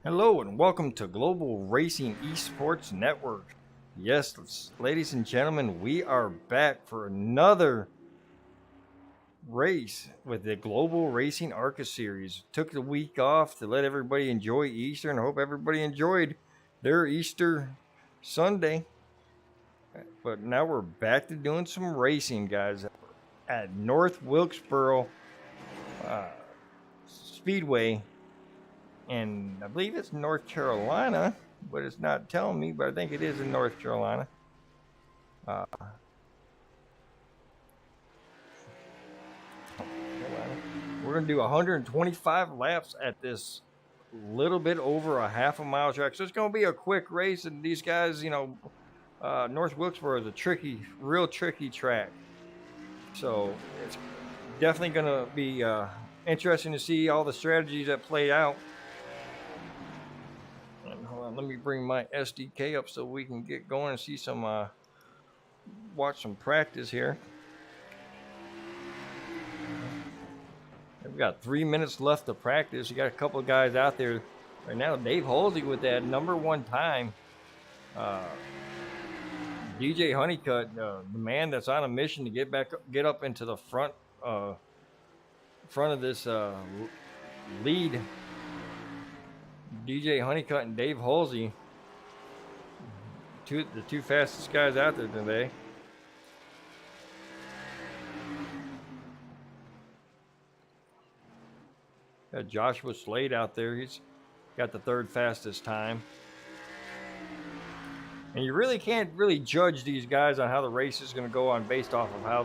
Hello and welcome to Global Racing Esports Network. Yes, ladies and gentlemen, we are back for another race with the Global Racing ARCA Series. Took the week off to let everybody enjoy Easter, and I hope everybody enjoyed their Easter Sunday. But now we're back to doing some racing, guys, at North Wilkesboro Speedway. And I believe it's North Carolina, but it's not telling me, but I think it is in North Carolina. We're going to do 125 laps at this little bit over a half a mile track. So it's going to be a quick race. And these guys, North Wilkesboro is a real tricky track. So it's definitely going to be interesting to see all the strategies that play out. And hold on, let me bring my SDK up so we can get going and see some, watch some practice here. We've got 3 minutes left to practice. You got a couple of guys out there right now. Dave Halsey with that number 1 time. DJ Honeycutt, the man that's on a mission to get up into the front of this lead. DJ Honeycutt and Dave Halsey, the two fastest guys out there today. Got Joshua Slade out there. He's got the 3rd fastest time. And you really can't judge these guys on how the race is going to go on based off of how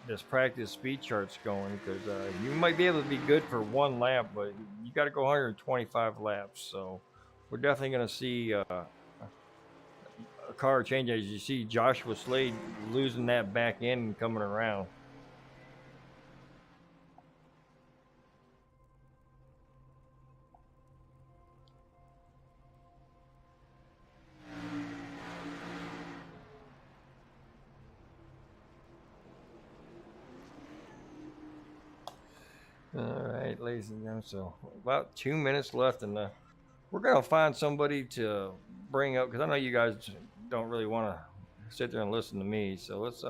this practice speed chart's going, because you might be able to be good for 1 lap, but you got to go 125 laps. So we're definitely going to see a car change as you see Joshua Slade losing that back end and coming around. All right, ladies and gentlemen, so about 2 minutes left, and we're gonna find somebody to bring up, because I know you guys don't really want to sit there and listen to me. So let's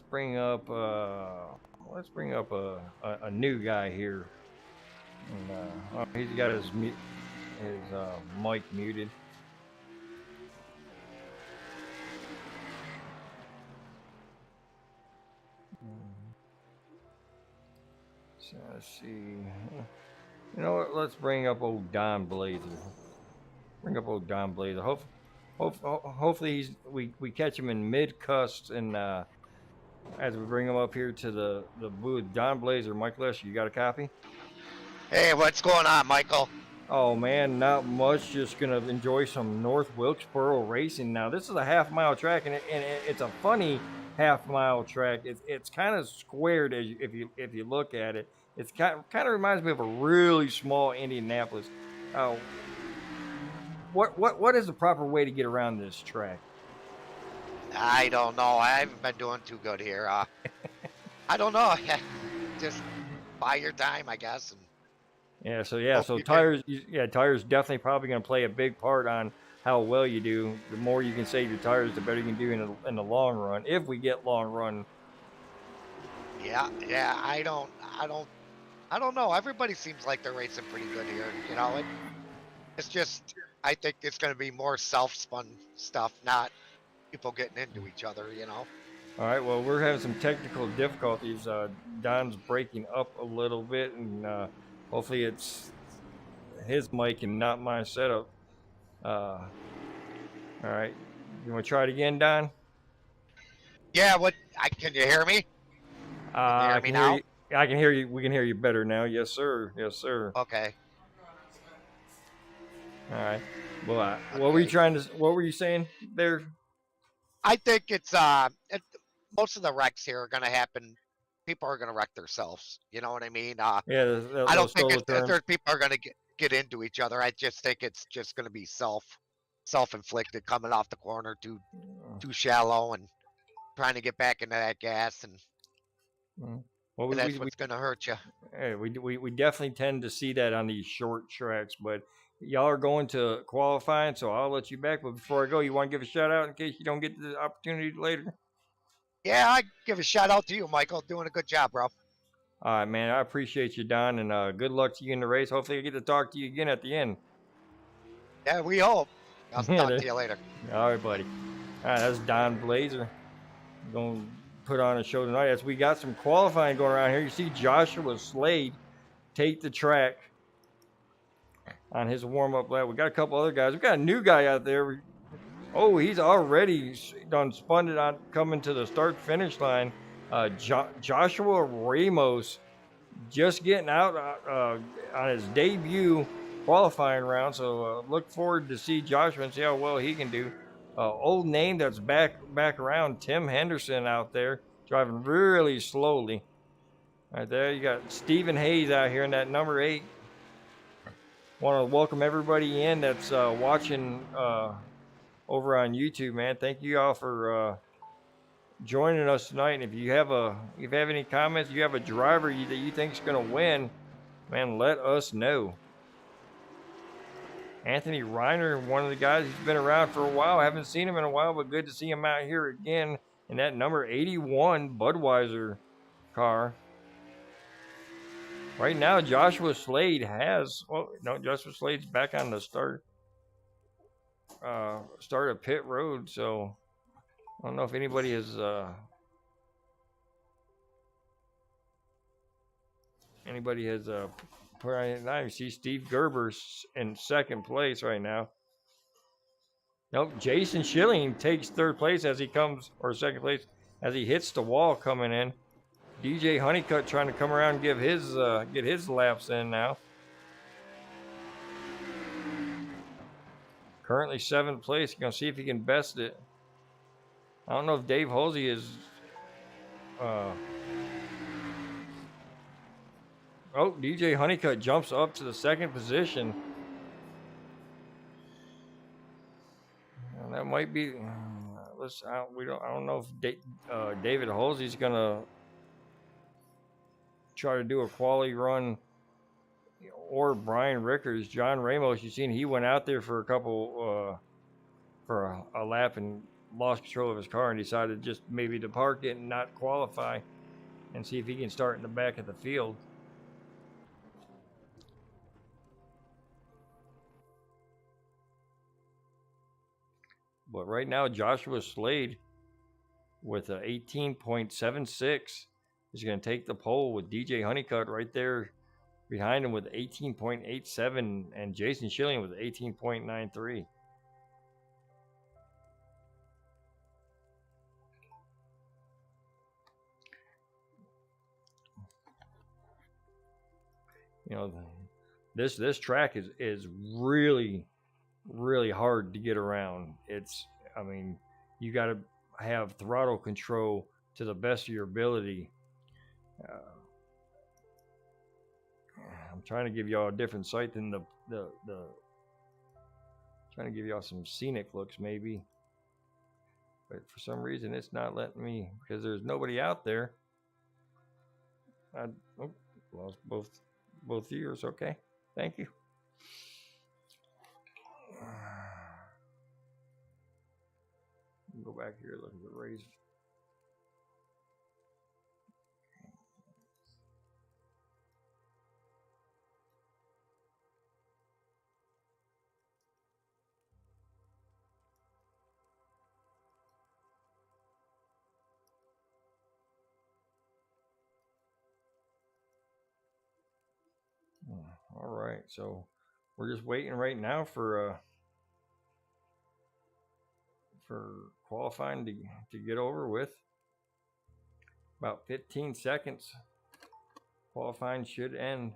bring up a new guy here. And, he's got his mic muted. So let's see. You know what? Let's bring up old Don Blazer. Hopefully we catch him in mid-cust, and as we bring him up here to the booth. Don Blazer, Mike Lesher, you got a copy? Hey, what's going on, Michael? Oh man, not much. Just gonna enjoy some North Wilkesboro racing. Now this is a half-mile track, and it's a funny half-mile track. It's kind of squared if you look at it. It's kind of reminds me of a really small Indianapolis. What is the proper way to get around this track? I don't know. I haven't been doing too good here. I don't know. Just buy your time, I guess. And So tires definitely probably going to play a big part on how well you do. The more you can save your tires, the better you can do in the long run, if we get long run. Yeah. I don't know. Everybody seems like they're racing pretty good here. You know, it's just, I think it's going to be more self-spun stuff, not people getting into each other. You know. All right. Well, we're having some technical difficulties. Don's breaking up a little bit, and hopefully it's his mic and not my setup. All right. You want to try it again, Don? Yeah. Can you hear me? Can you hear me now? I can hear you. We can hear you better now. Yes, sir. Okay. All right. Well, what were you saying there? I think it's most of the wrecks here are going to happen. People are going to wreck themselves. You know what I mean? I don't think people are going to get into each other. I just think it's just going to be self-inflicted, coming off the corner too shallow and trying to get back into that gas. And Well, and that's what's going to hurt you. We definitely tend to see that on these short tracks, but y'all are going to qualifying, so I'll let you back. But before I go, you want to give a shout out in case you don't get the opportunity later? Yeah, I give a shout out to you, Michael. Doing a good job, bro. All right, man. I appreciate you, Don, and good luck to you in the race. Hopefully, I get to talk to you again at the end. Yeah, we hope. I'll talk to you later. All right, buddy. All right, that's Don Blazer. Going to put on a show tonight as we got some qualifying going around here. You see Joshua Slade take the track on his warm-up lap. We got a couple other guys. We got a new guy out there. Oh, he's already done spun it on coming to the start-finish line. Joshua Ramos just getting out on his debut qualifying round. So look forward to see Joshua and see how well he can do. Old name that's back around, Tim Henderson out there driving really slowly. Right there, you got Stephen Hayes out here in that number 8. Want to welcome everybody in that's watching over on YouTube, man. Thank you all for joining us tonight. And if you have any comments, you have a driver that you think is going to win, man, let us know. Anthony Reiner, one of the guys, he's been around for a while. I haven't seen him in a while, but good to see him out here again in that number 81 Budweiser car. Right now, Joshua Slade Joshua Slade's back on the start of pit road, so I don't know if anybody has put on. Now you see Steve Gerber's in second place right now. Nope, Jason Schilling takes third place as he comes, or second place as he hits the wall coming in. DJ Honeycutt trying to come around and give get his laps in now. Currently 7th place. You're gonna see if he can best it. I don't know if Dave Halsey is. DJ Honeycutt jumps up to the 2nd position. And that might be. I don't know if David Halsey's gonna try to do a quality run, or Brian Rickers. John Ramos, you've seen he went out there for a lap and lost control of his car and decided just maybe to park it and not qualify and see if he can start in the back of the field. But right now, Joshua Slade with a 18.76 is going to take the pole with DJ Honeycutt right there behind him with 18.87 and Jason Schilling with 18.93. You know, this track is really, really hard to get around. You got to have throttle control to the best of your ability. I'm trying to give y'all a different sight than trying to give y'all some scenic looks maybe, but for some reason it's not letting me because there's nobody out there. I lost both ears. Okay, thank you. Go back here, look at the race. All right, so we're just waiting right now for qualifying to get over with. About 15 seconds. Qualifying should end.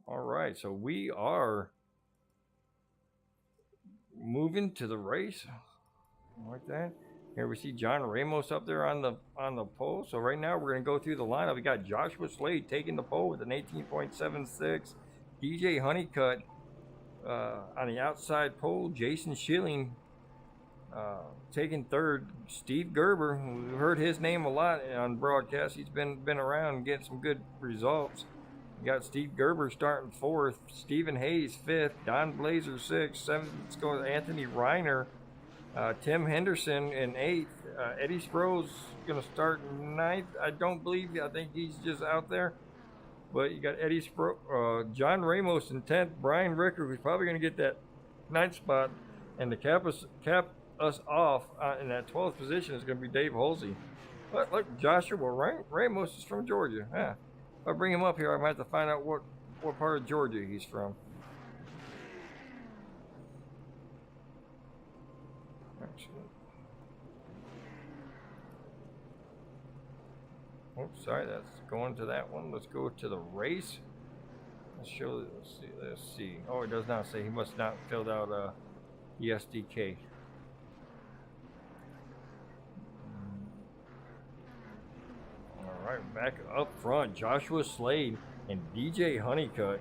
All right, so we are moving to the race like that. Here we see John Ramos up there on the pole. So right now we're going to go through the lineup. We got Joshua Slade taking the pole with an 18.76. DJ Honeycutt on the outside pole. Jason Schilling taking third. Steve Gerber, we heard his name a lot on broadcast. He's been around and getting some good results. We got Steve Gerber starting fourth. Stephen Hayes fifth. Don Blazer sixth. Seventh, let's go with Anthony Reiner. Tim Henderson in eighth. Eddie Sproul's going to start ninth. I think he's just out there. But you got Eddie Sproul, John Ramos in 10th. Brian Ricker, who's probably going to get that ninth spot. And to cap us off in that 12th position is going to be Dave Holsey. Look, Joshua Ramos is from Georgia. Yeah. If I bring him up here, I might have to find out what part of Georgia he's from. Oops, sorry, that's going to that one. Let's go to the race. Let's see. Oh, it does not say. He must not filled out ESDK. All right, back up front, Joshua Slade and DJ Honeycutt.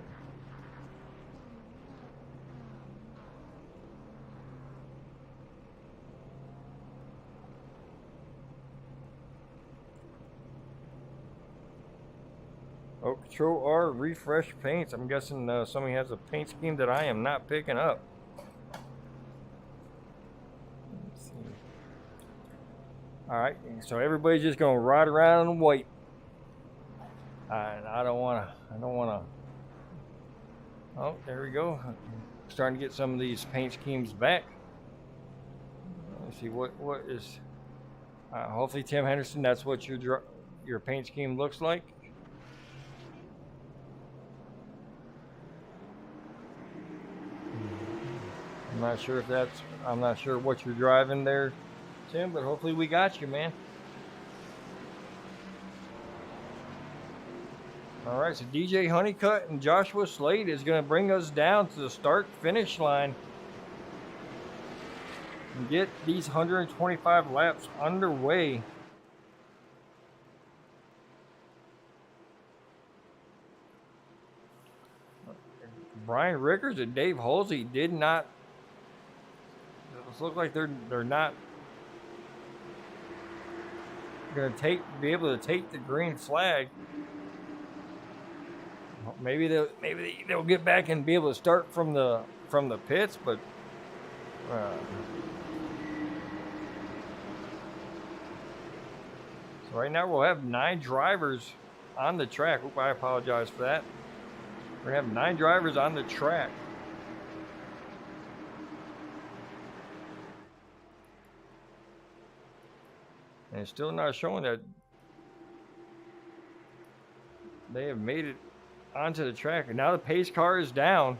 Oh, Control R, refresh paints. I'm guessing somebody has a paint scheme that I am not picking up. Let's see. All right, so everybody's just gonna ride around in white. I don't wanna. Oh, there we go. Starting to get some of these paint schemes back. Let's see what is. Hopefully, Tim Henderson. That's what your paint scheme looks like. I'm not sure what you're driving there, Tim, but hopefully we got you, man. All right, so DJ Honeycutt and Joshua Slade is going to bring us down to the start-finish line and get these 125 laps underway. Brian Rickers and Dave Holsey did not. It looks like they're not going to be able to take the green flag. Maybe they'll get back and be able to start from the pits, but so right now we'll have 9 drivers on the track. Oop, I apologize for that. We're gonna have 9 drivers on the track. And it's still not showing that they have made it onto the track. And now the pace car is down.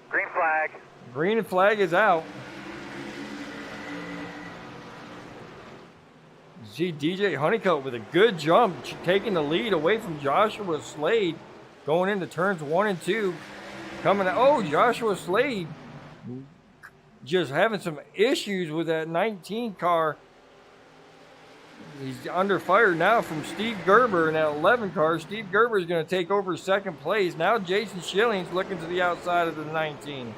Green flag. Green flag is out. See DJ Honeycutt with a good jump, taking the lead away from Joshua Slade, going into turns 1 and 2. Coming out. Oh, Joshua Slade just having some issues with that 19 car. He's under fire now from Steve Gerber in that 11 car. Steve Gerber is going to take over second place. Now Jason Schilling's looking to the outside of the 19.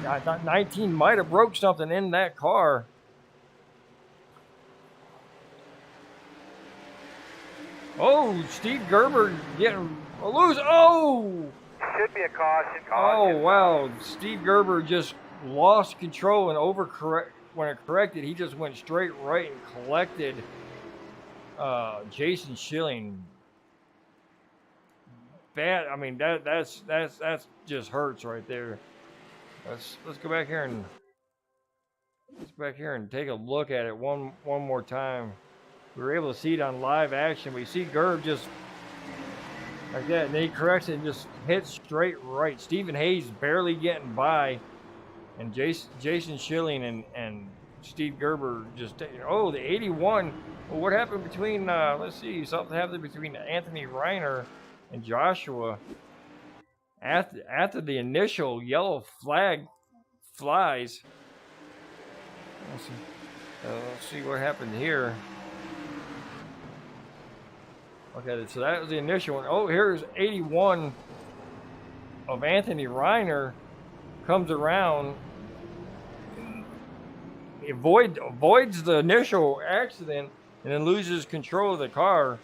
I thought 19 might have broke something in that car. Oh, Steve Gerber getting a loose. Oh! Should be a caution. Oh, wow. Steve Gerber just lost control and when it corrected, he just went straight right and collected Jason Schilling. Bad. I mean, that's just hurts right there. Let's go back here and take a look at it one more time. We were able to see it on live action. We see Gerb just like that, and then he corrects it and just hits straight right. Stephen Hayes barely getting by, and Jason Schilling and Steve Gerber just taking. Oh, the 81. Well, what happened between? Let's see. Something happened between Anthony Reiner and Joshua. After the initial yellow flag flies, Let's see what happened here. Okay, so that was the initial one. Oh, here's 81 of Anthony Reiner comes around, avoids the initial accident, and then loses control of the car.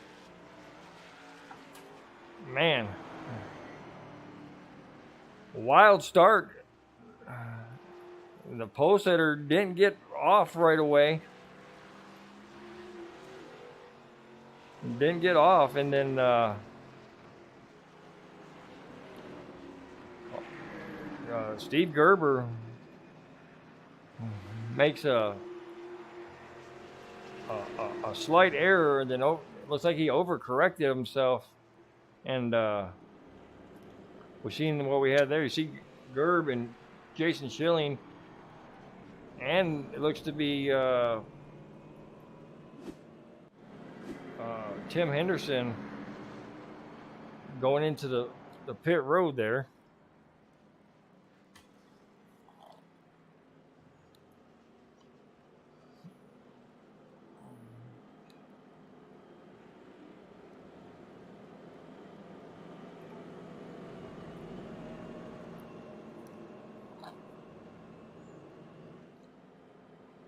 Man, wild start. The pole setter didn't get off right away. Didn't get off, and then Steve Gerber makes a slight error, and then looks like he overcorrected himself. And we're seeing what we had there. You see Gerb and Jason Schilling, and it looks to be Tim Henderson going into the pit road there.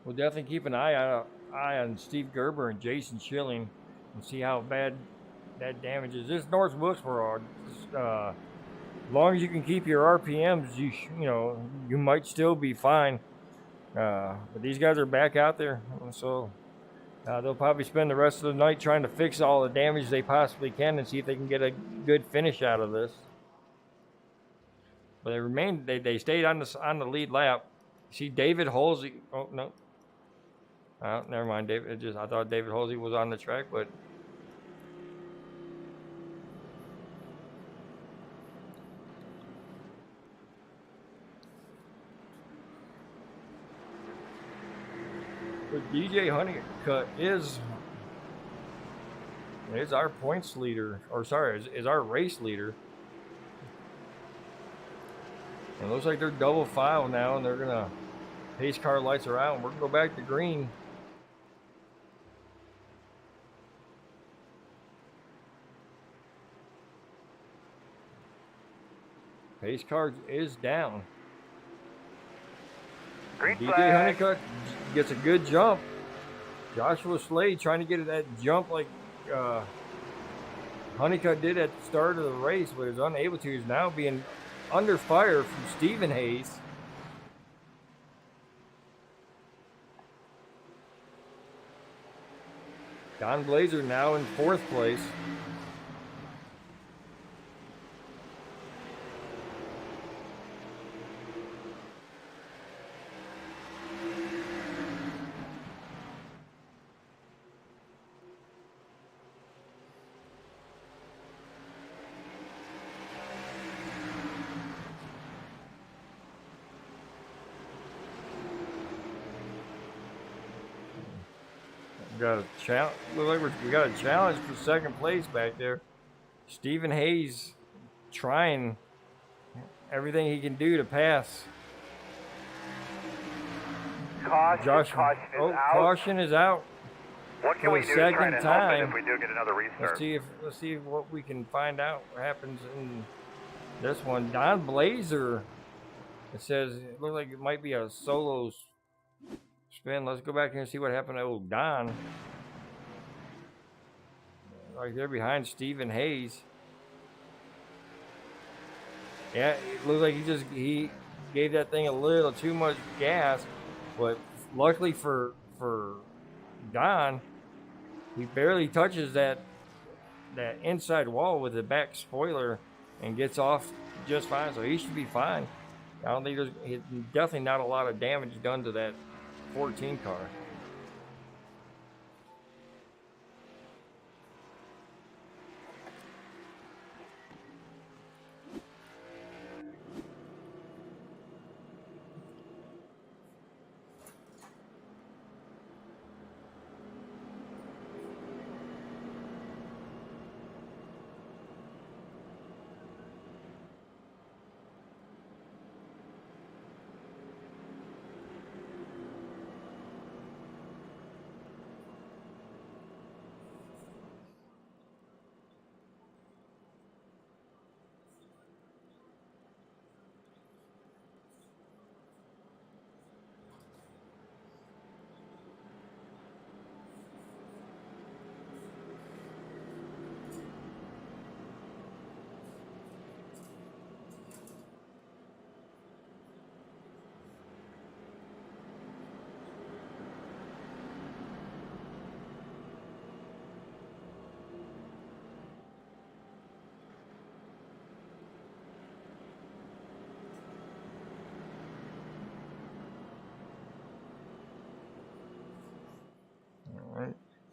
We'll definitely keep an eye on Steve Gerber and Jason Schilling and see how bad that damage is. This North Wilkesboro, as long as you can keep your RPMs, you might still be fine. But these guys are back out there, so they'll probably spend the rest of the night trying to fix all the damage they possibly can and see if they can get a good finish out of this. But they stayed on the lead lap. See David Halsey. Oh no. Oh, never mind, David. I thought David Halsey was on the track, but DJ Honeycutt is our points leader, or sorry, is our race leader. And it looks like they're double file now, and they're gonna pace car lights are out, and we're gonna go back to green. Pace car is down. Green DJ flag. Honeycutt gets a good jump. Joshua Slade trying to get that jump like Honeycutt did at the start of the race, but is unable to. He's now being under fire from Stephen Hayes. Don Blazer now in 4th place. We got a challenge for 2nd place back there. Stephen Hayes trying everything he can do to pass. Caution is out. What can we do to try to help it if we do get another restart? Let's see what we can find out. What happens in this one? Don Blazer. It says it looks like it might be a solo spin. Let's go back here and see what happened to old Don. Right there behind Stephen Hayes. Yeah, it looks like he gave that thing a little too much gas, but luckily for Don, he barely touches that inside wall with the back spoiler and gets off just fine, so he should be fine. I don't think there's definitely not a lot of damage done to that 14 car.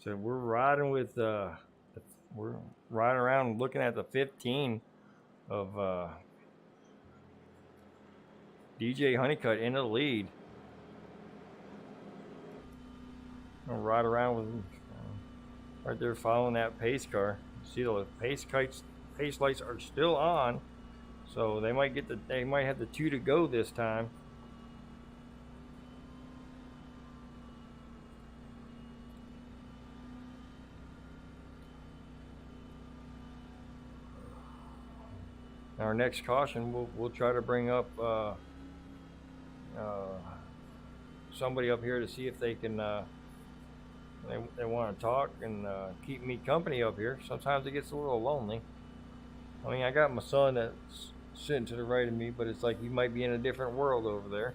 So we're riding with we're riding around looking at the 15 of DJ Honeycutt in the lead. I'll ride around with him right there following that pace car. See the pace lights are still on, so they might have the 2 to go this time. Our next caution, we'll try to bring up somebody up here to see if they can they want to talk and keep me company up here. Sometimes it gets a little lonely. I mean, I got my son that's sitting to the right of me, but it's like he might be in a different world over there.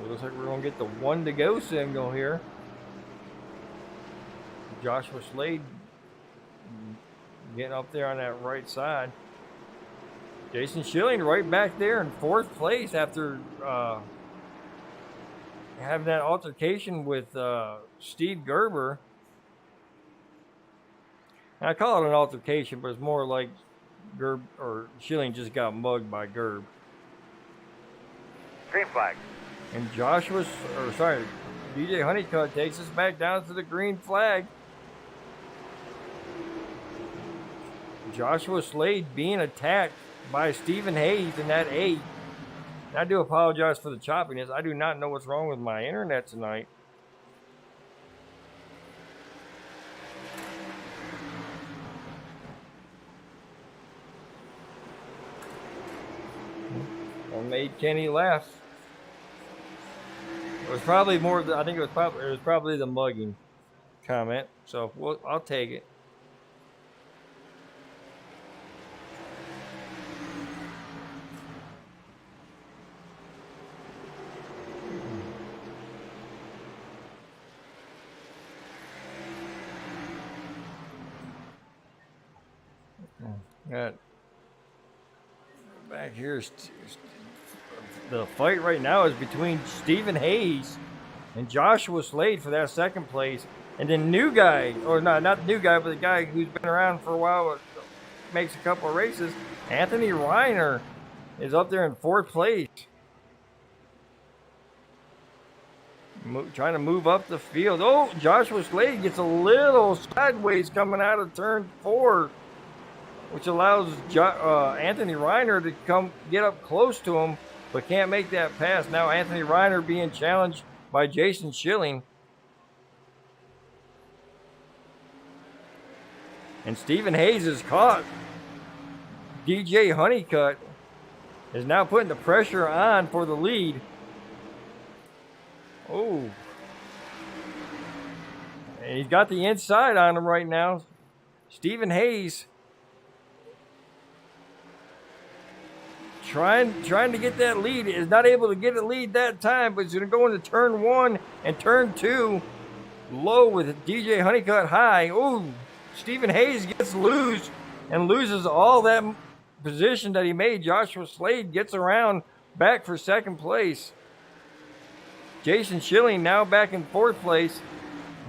It looks like we're going to get the 1 to go signal here. Joshua Slade getting up there on that right side. Jason Schilling right back there in 4th place after having that altercation with Steve Gerber. And I call it an altercation, but it's more like Schilling just got mugged by Gerb. Green flag. And DJ Honeycutt takes us back down to the green flag. Joshua Slade being attacked by Stephen Hayes in that 8. I do apologize for the choppiness. I do not know what's wrong with my internet tonight. I made Kenny laugh. It was probably more. I think it was probably the mugging comment. So I'll take it. Got back here. The fight right now is between Stephen Hayes and Joshua Slade for that 2nd place, and then new guy, or not the new guy, but the guy who's been around for a while, makes a couple of races. Anthony Reiner is up there in 4th place, trying to move up the field. Oh, Joshua Slade gets a little sideways coming out of turn 4, which allows Anthony Reiner to get up close to him, but can't make that pass. Now Anthony Reiner being challenged by Jason Schilling. And Stephen Hayes is caught. DJ Honeycutt is now putting the pressure on for the lead. Oh. And he's got the inside on him right now. Stephen Hayes trying to get that lead, is not able to get a lead that time, but he's going to go into turn 1 and turn 2 low with DJ Honeycutt high. Ooh, Stephen Hayes gets loose and loses all that position that he made. Joshua Slade gets around back for 2nd place. Jason Schilling now back in 4th place.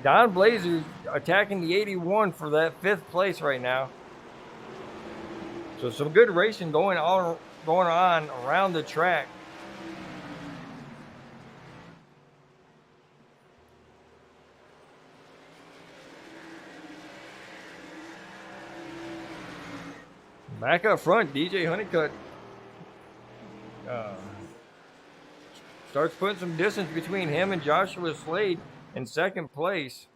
Don Blazer attacking the 81 for that 5th place right now. So some good racing going on around the track. Back up front, DJ Honeycutt starts putting some distance between him and Joshua Slade in 2nd place.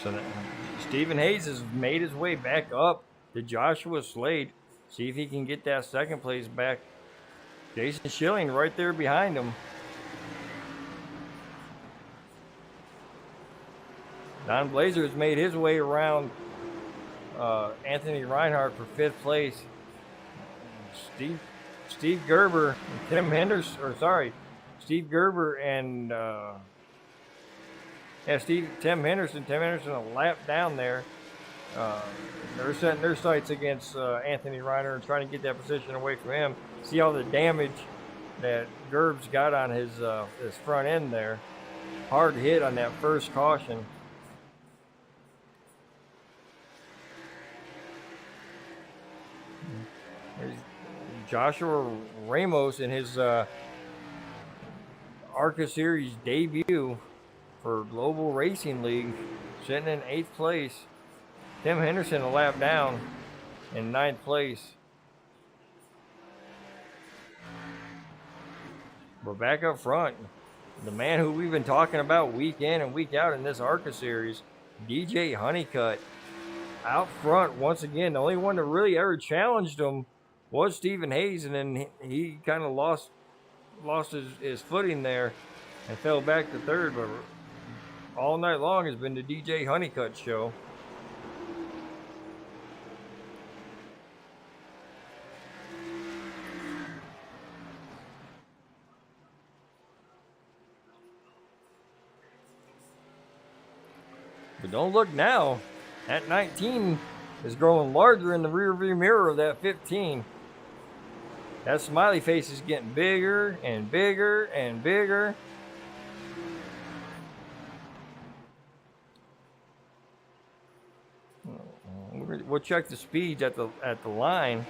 So Stephen Hayes has made his way back up to Joshua Slade. See if he can get that second place back. Jason Schilling right there behind him. Don Blazer has made his way around Anthony Reinhardt for 5th place. Steve Gerber and Tim Henderson, Steve Gerber and Tim Henderson a lap down there. They're setting their sights against Anthony Reiner and trying to get that position away from him. See all the damage that Gerb's got on his front end there. Hard hit on that first caution. There's Joshua Ramos in his ARCA Series debut for Global Racing League, sitting in 8th place. Tim Henderson a lap down in 9th place. But back up front, the man who we've been talking about week in and week out in this ARCA Series, DJ Honeycutt, out front once again. The only one that really ever challenged him was Stephen Hayes, and then he kind of lost his footing there and fell back to 3rd. But all night long has been the DJ Honeycutt show. But don't look now. That 19 is growing larger in the rearview mirror of that 15. That smiley face is getting bigger and bigger and bigger. We'll check the speeds at the line.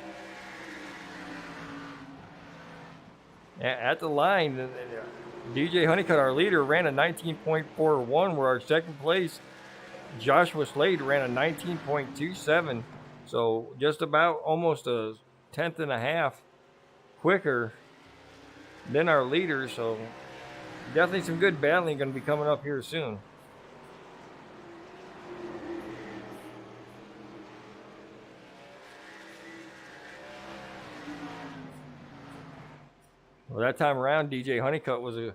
At the line, DJ Honeycutt, our leader, ran a 19.41, where our second place Joshua Slade ran a 19.27, so just about almost a 10th and a half quicker than our leader. So definitely some good battling going to be coming up here soon. Well, that time around, DJ Honeycutt was a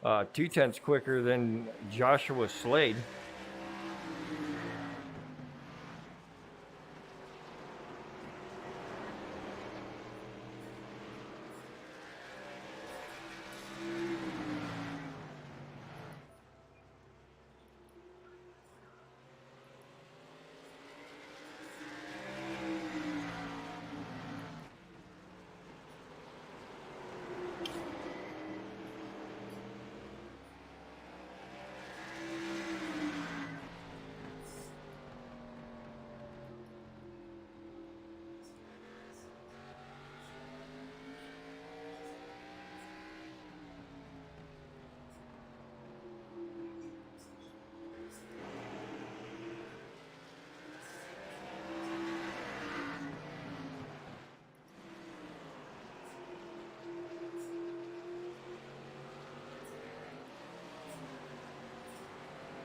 2/10 quicker than Joshua Slade.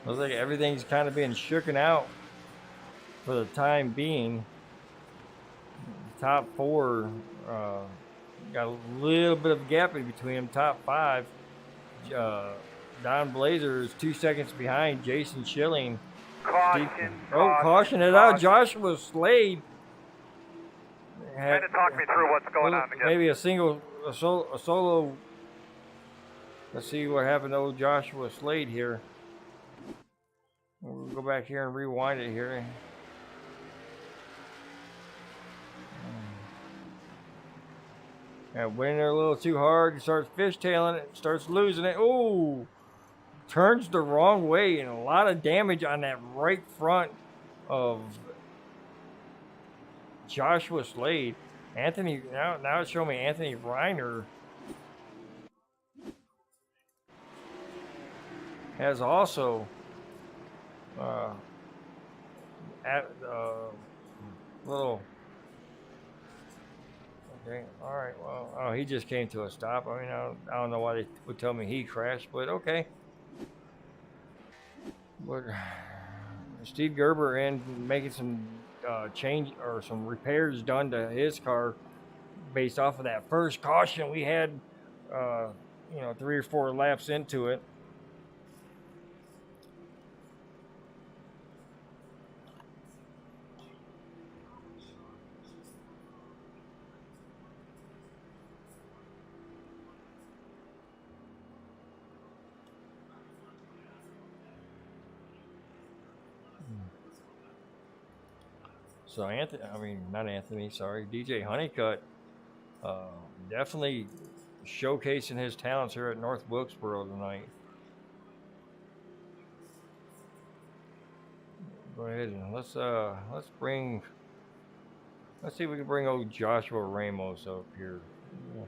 Looks like everything's kind of being shooken out for the time being. Top 4 got a little bit of a gap in between them. Top 5, Don Blazer is 2 seconds behind Jason Schilling. Caution it out. Joshua Slade had to talk me through what's going on again. Maybe a solo. Let's see what happened to old Joshua Slade here. We'll go back here and rewind it here. Yeah, went in there a little too hard. He starts fishtailing it, starts losing it. Ooh! Turns the wrong way, and a lot of damage on that right front of Joshua Slade. Anthony, now it's showing me Anthony Reiner has also little. Okay, all right. Well, oh, he just came to a stop. I mean, I don't know why they would tell me he crashed, but okay. But Steve Gerber in making some change or some repairs done to his car based off of that first caution we had, 3 or 4 laps into it. So DJ Honeycutt, definitely showcasing his talents here at North Wilkesboro tonight. Go ahead and let's see if we can bring old Joshua Ramos up here. Yeah.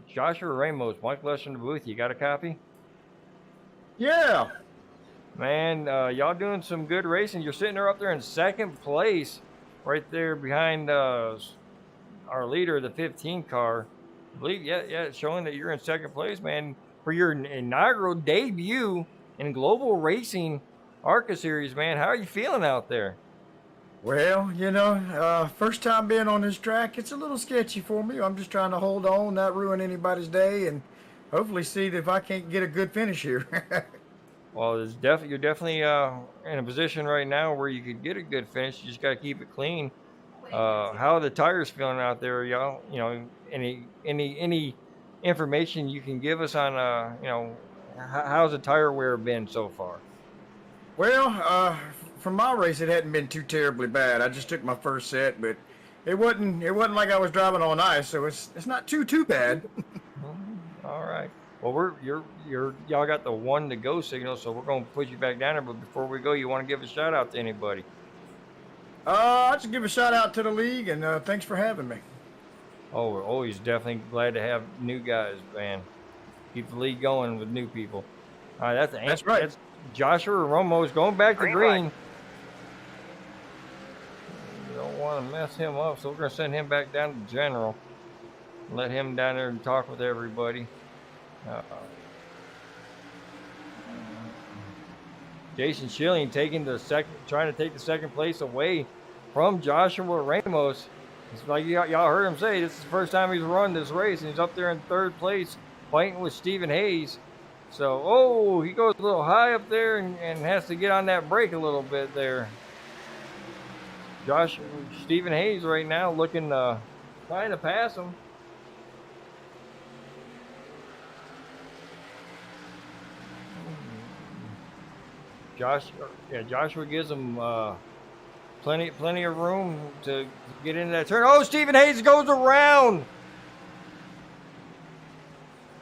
Joshua Ramos, Mike Lester in the booth. You got a copy? Yeah. Man, y'all doing some good racing. You're sitting there up there in second place, right there behind our leader, the 15 car. I believe, it's showing that you're in second place, man, for your inaugural debut in Global Racing ARCA Series, man. How are you feeling out there? Well, first time being on this track, it's a little sketchy for me. I'm just trying to hold on, not ruin anybody's day, and hopefully see if I can't get a good finish here. Well, you're definitely in a position right now where you could get a good finish. You just got to keep it clean. How are the tires feeling out there, y'all? Any information you can give us on, how's the tire wear been so far? Well, from my race, it hadn't been too terribly bad. I just took my first set, but it wasn't like I was driving on ice, so it's not too bad. All right. Well, y'all got the 1 to go signal, so we're gonna put you back down there. But before we go, you want to give a shout out to anybody? I just give a shout out to the league, and thanks for having me. Oh, we're always definitely glad to have new guys, man. Keep the league going with new people. All right, that's right. That's Joshua Ramos going back to green. You don't want to mess him up, so we're gonna send him back down to general. Let him down there and talk with everybody. Jason Schilling trying to take the second place away from Joshua Ramos. It's like y'all heard him say, this is the first time he's run this race, and he's up there in third place fighting with Stephen Hayes. So, he goes a little high up there and has to get on that brake a little bit there. Stephen Hayes right now looking trying to pass him. Joshua gives him plenty of room to get into that turn. Oh, Stephen Hayes goes around.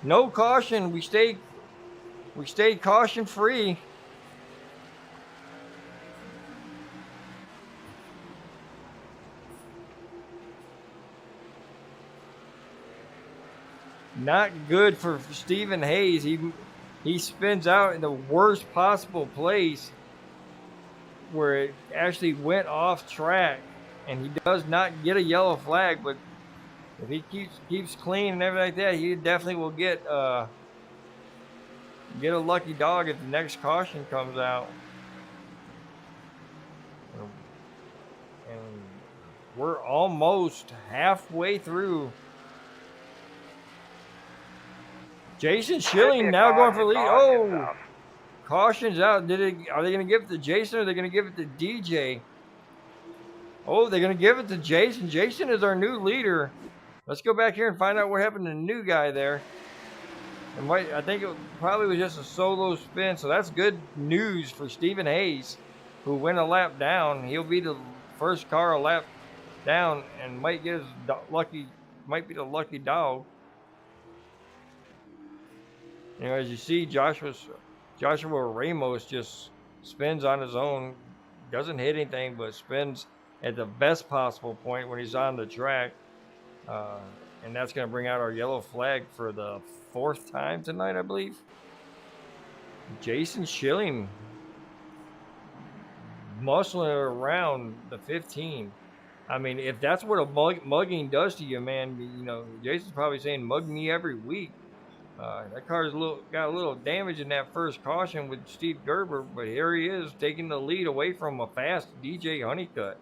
No caution. We stayed caution free. Not good for Stephen Hayes. He spins out in the worst possible place where it actually went off track, and he does not get a yellow flag. But if he keeps clean and everything like that, he definitely will get a lucky dog if the next caution comes out. And we're almost halfway through. Jason Schilling now going for the lead. Oh, caution's out. Are they going to give it to Jason or are they going to give it to DJ? Oh, they're going to give it to Jason. Jason is our new leader. Let's go back here and find out what happened to the new guy there. And I think it probably was just a solo spin, so that's good news for Stephen Hayes, who went a lap down. He'll be the first car a lap down and might be the lucky dog. As you see, Joshua Ramos just spins on his own, doesn't hit anything, but spins at the best possible point when he's on the track. And that's going to bring out our yellow flag for the 4th time tonight, I believe. Jason Schilling muscling around the 15. I mean, if that's what a mugging does to you, man, Jason's probably saying, mug me every week. That car's got a little damage in that first caution with Steve Gerber, but here he is taking the lead away from a fast DJ Honeycutt.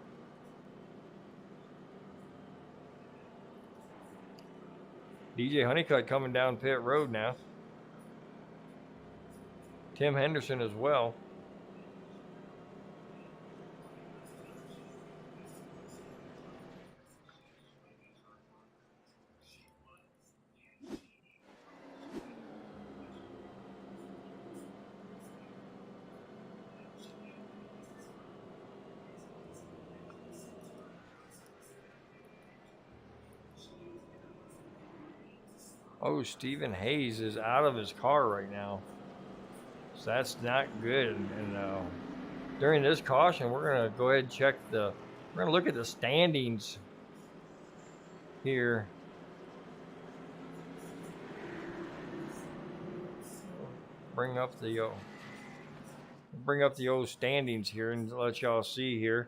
DJ Honeycutt coming down pit road now. Tim Henderson as well. Oh, Stephen Hayes is out of his car right now. So that's not good. And during this caution, we're going to go ahead and check we're going to look at the standings here. Bring up the old standings here and let y'all see here.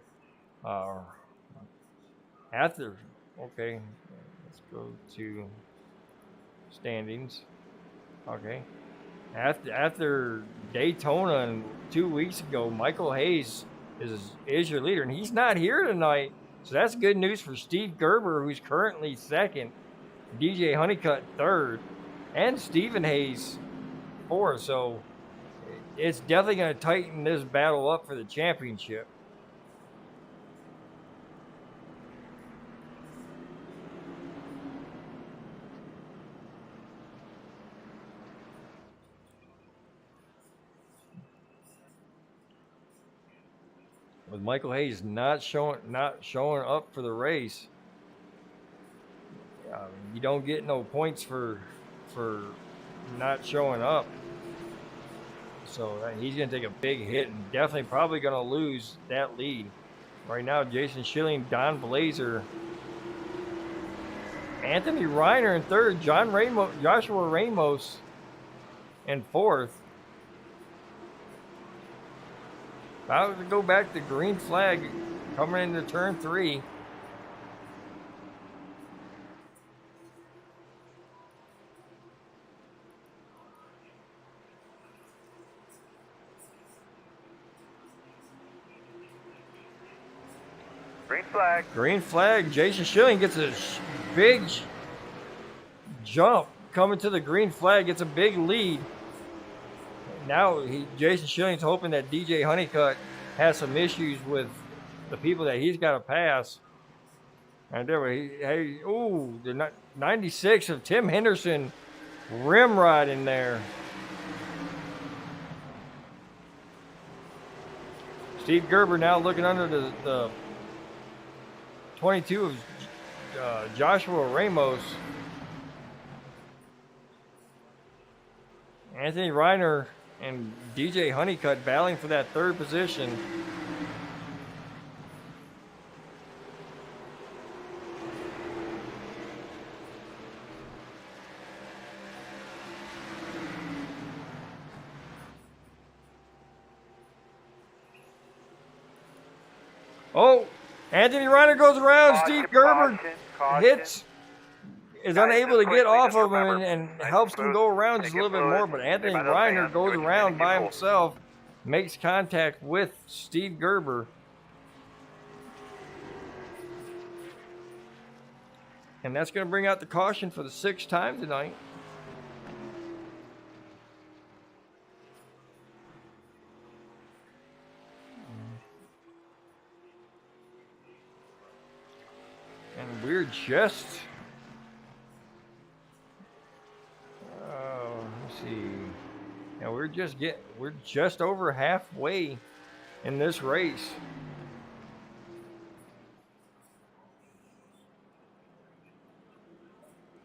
Okay, let's go to standings. Okay. After Daytona and 2 weeks ago, Michael Hayes is your leader, and he's not here tonight. So that's good news for Steve Gerber, who's currently second, DJ Honeycutt third, and Stephen Hayes fourth. So it's definitely going to tighten this battle up for the championship. With Michael Hayes not showing up for the race, you don't get no points for not showing up. So he's going to take a big hit and definitely probably going to lose that lead. Right now, Jason Schilling, Don Blazer, Anthony Reiner in third, Joshua Ramos in fourth. About to go back to green flag coming into turn 3. Green flag. Green flag. Jason Schilling gets a big jump coming to the green flag, gets a big lead. Now Jason Schilling's hoping that DJ Honeycutt has some issues with the people that he's got to pass. And there the 96 of Tim Henderson rim rod in there. Steve Gerber now looking under the 22 of Joshua Ramos. Anthony Reiner and DJ Honeycutt battling for that third position. Oh, Anthony Reiner goes around. Steve Gerber is unable to get off of him and helps him go around just a little bit more, but Anthony Reiner goes around by himself, makes contact with Steve Gerber. And that's going to bring out the caution for the 6th time tonight. And we're just... let's see. Now we're just over halfway in this race.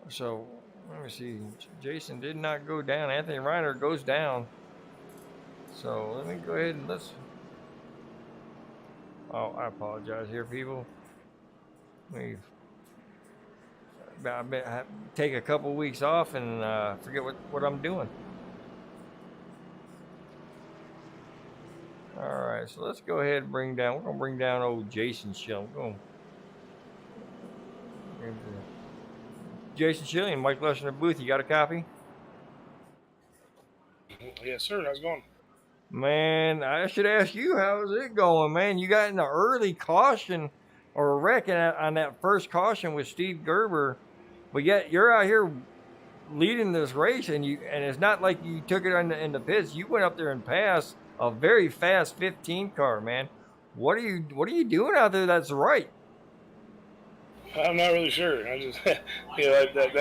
So let me see. Jason did not go down. Anthony Reiner goes down. So let me go ahead and Oh, I apologize here, people. I take a couple weeks off and forget what I'm doing. All right, so let's go ahead and we're going to bring down old Jason Schilling. Jason Schilling, Mike Leshner booth, you got a copy? Yes, sir. How's it going? Man, I should ask you, how's it going, man? You got in the early caution or wreck on that first caution with Steve Gerber, but yet you're out here leading this race, and it's not like you took it in the pits. You went up there and passed a very fast 15 car, man. What are you doing out there that's right? I'm not really sure. I just, that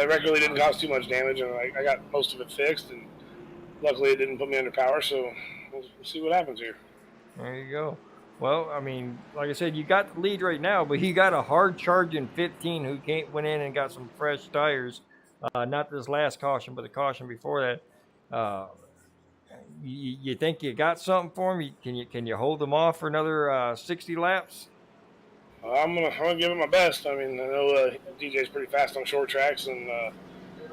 wreck really didn't cause too much damage, and I got most of it fixed, and luckily it didn't put me under power, so we'll see what happens here. There you go. Well, I mean, like I said, you got the lead right now, but he got a hard charging 15 who went in and got some fresh tires. Not this last caution, but the caution before that. You think you got something for him? Can you hold him off for another 60 laps? I'm gonna give it my best. I mean, I know DJ's pretty fast on short tracks, and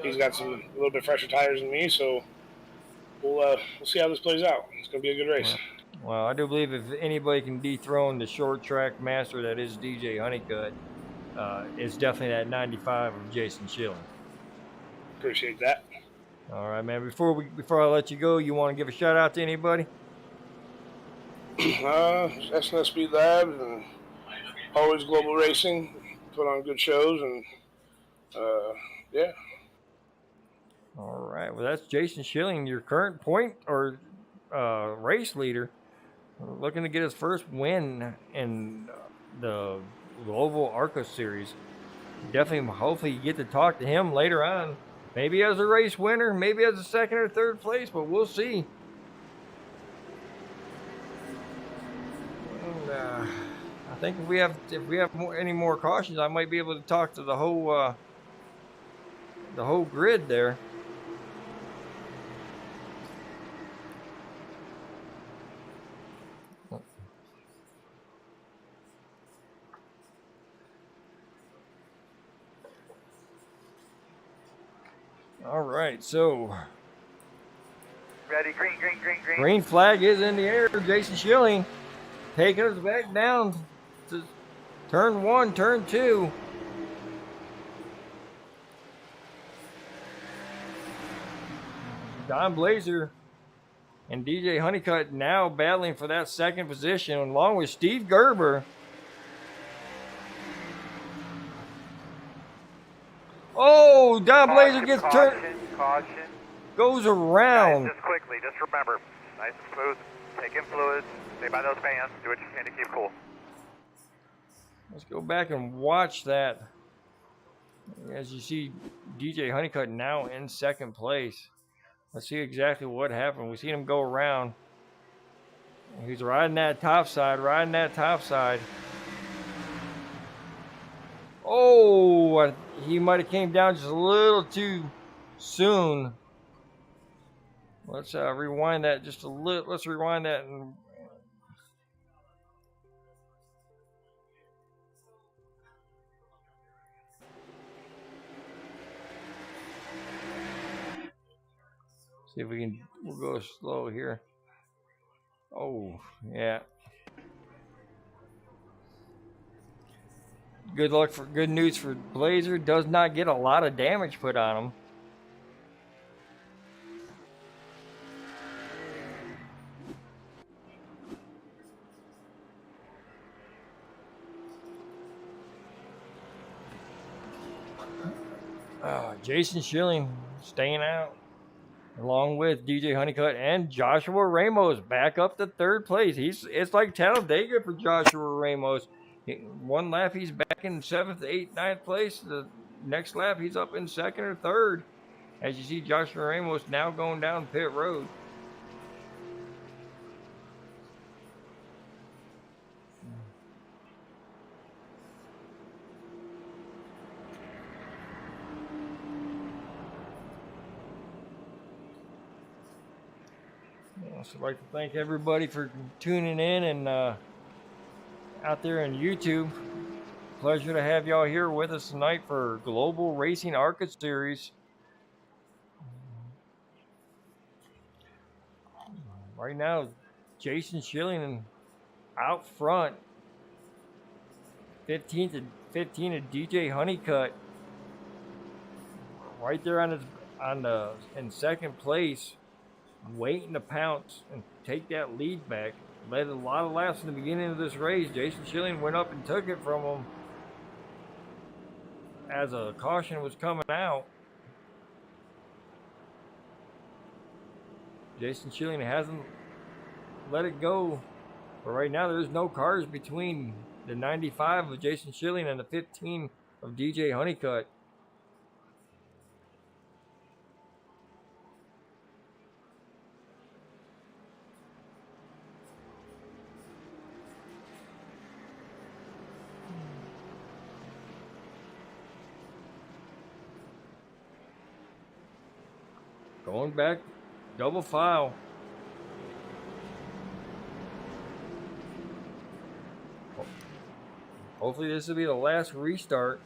he's got a little bit fresher tires than me, so we'll see how this plays out. It's gonna be a good race. Well, I do believe if anybody can dethrone the short track master that is DJ Honeycutt, it's definitely that 95 of Jason Schilling. Appreciate that. All right, man. Before I let you go, you want to give a shout out to anybody? SNS Speed Labs and Always Global Racing put on good shows, and yeah. All right. Well, that's Jason Schilling, your current point or race leader, looking to get his first win in the Global ARCA Series. Definitely, hopefully, you get to talk to him later on. Maybe as a race winner, maybe as a second or third place, but we'll see. And, I think if we have any more cautions, I might be able to talk to the whole grid there. All right, so ready, green. Green flag is in the air. Jason Schilling taking us back down to turn 1, turn 2. Don Blazer and DJ Honeycutt now battling for that second position along with Steve Gerber. Oh, Don Blazer gets turned. Caution. Goes around. Guys, just quickly, just remember, nice and smooth. Take in fluids. Stay by those fans. Do what you can to keep cool. Let's go back and watch that. As you see, DJ Honeycutt now in second place. Let's see exactly what happened. We seen him go around. He's riding that top side. Oh, he might have came down just a little too soon. Let's rewind that just a little. Let's rewind that and see if we can. We'll go slow here. Oh, yeah. Good news for Blazer. Does not get a lot of damage put on him. Jason Schilling staying out, along with DJ Honeycutt and Joshua Ramos back up to third place. It's like Talladega for Joshua Ramos. One lap he's back in 7th, 8th, 9th place. The next lap he's up in 2nd or 3rd. As you see Joshua Ramos now going down pit road. So I'd like to thank everybody for tuning in and out there on YouTube. Pleasure to have y'all here with us tonight for Global Racing ARCA Series. Right now, Jason Schilling out front. 15 to DJ Honeycutt. Right there in second place. waiting to pounce and take that lead back. Led a lot of laps in the beginning of this race. Jason Schilling went up and took it from him as a caution was coming out. Jason Schilling hasn't let it go. But right now, there's no cars between the 95 of Jason Schilling and the 15 of DJ Honeycutt. Going back, double file. Hopefully this will be the last restart.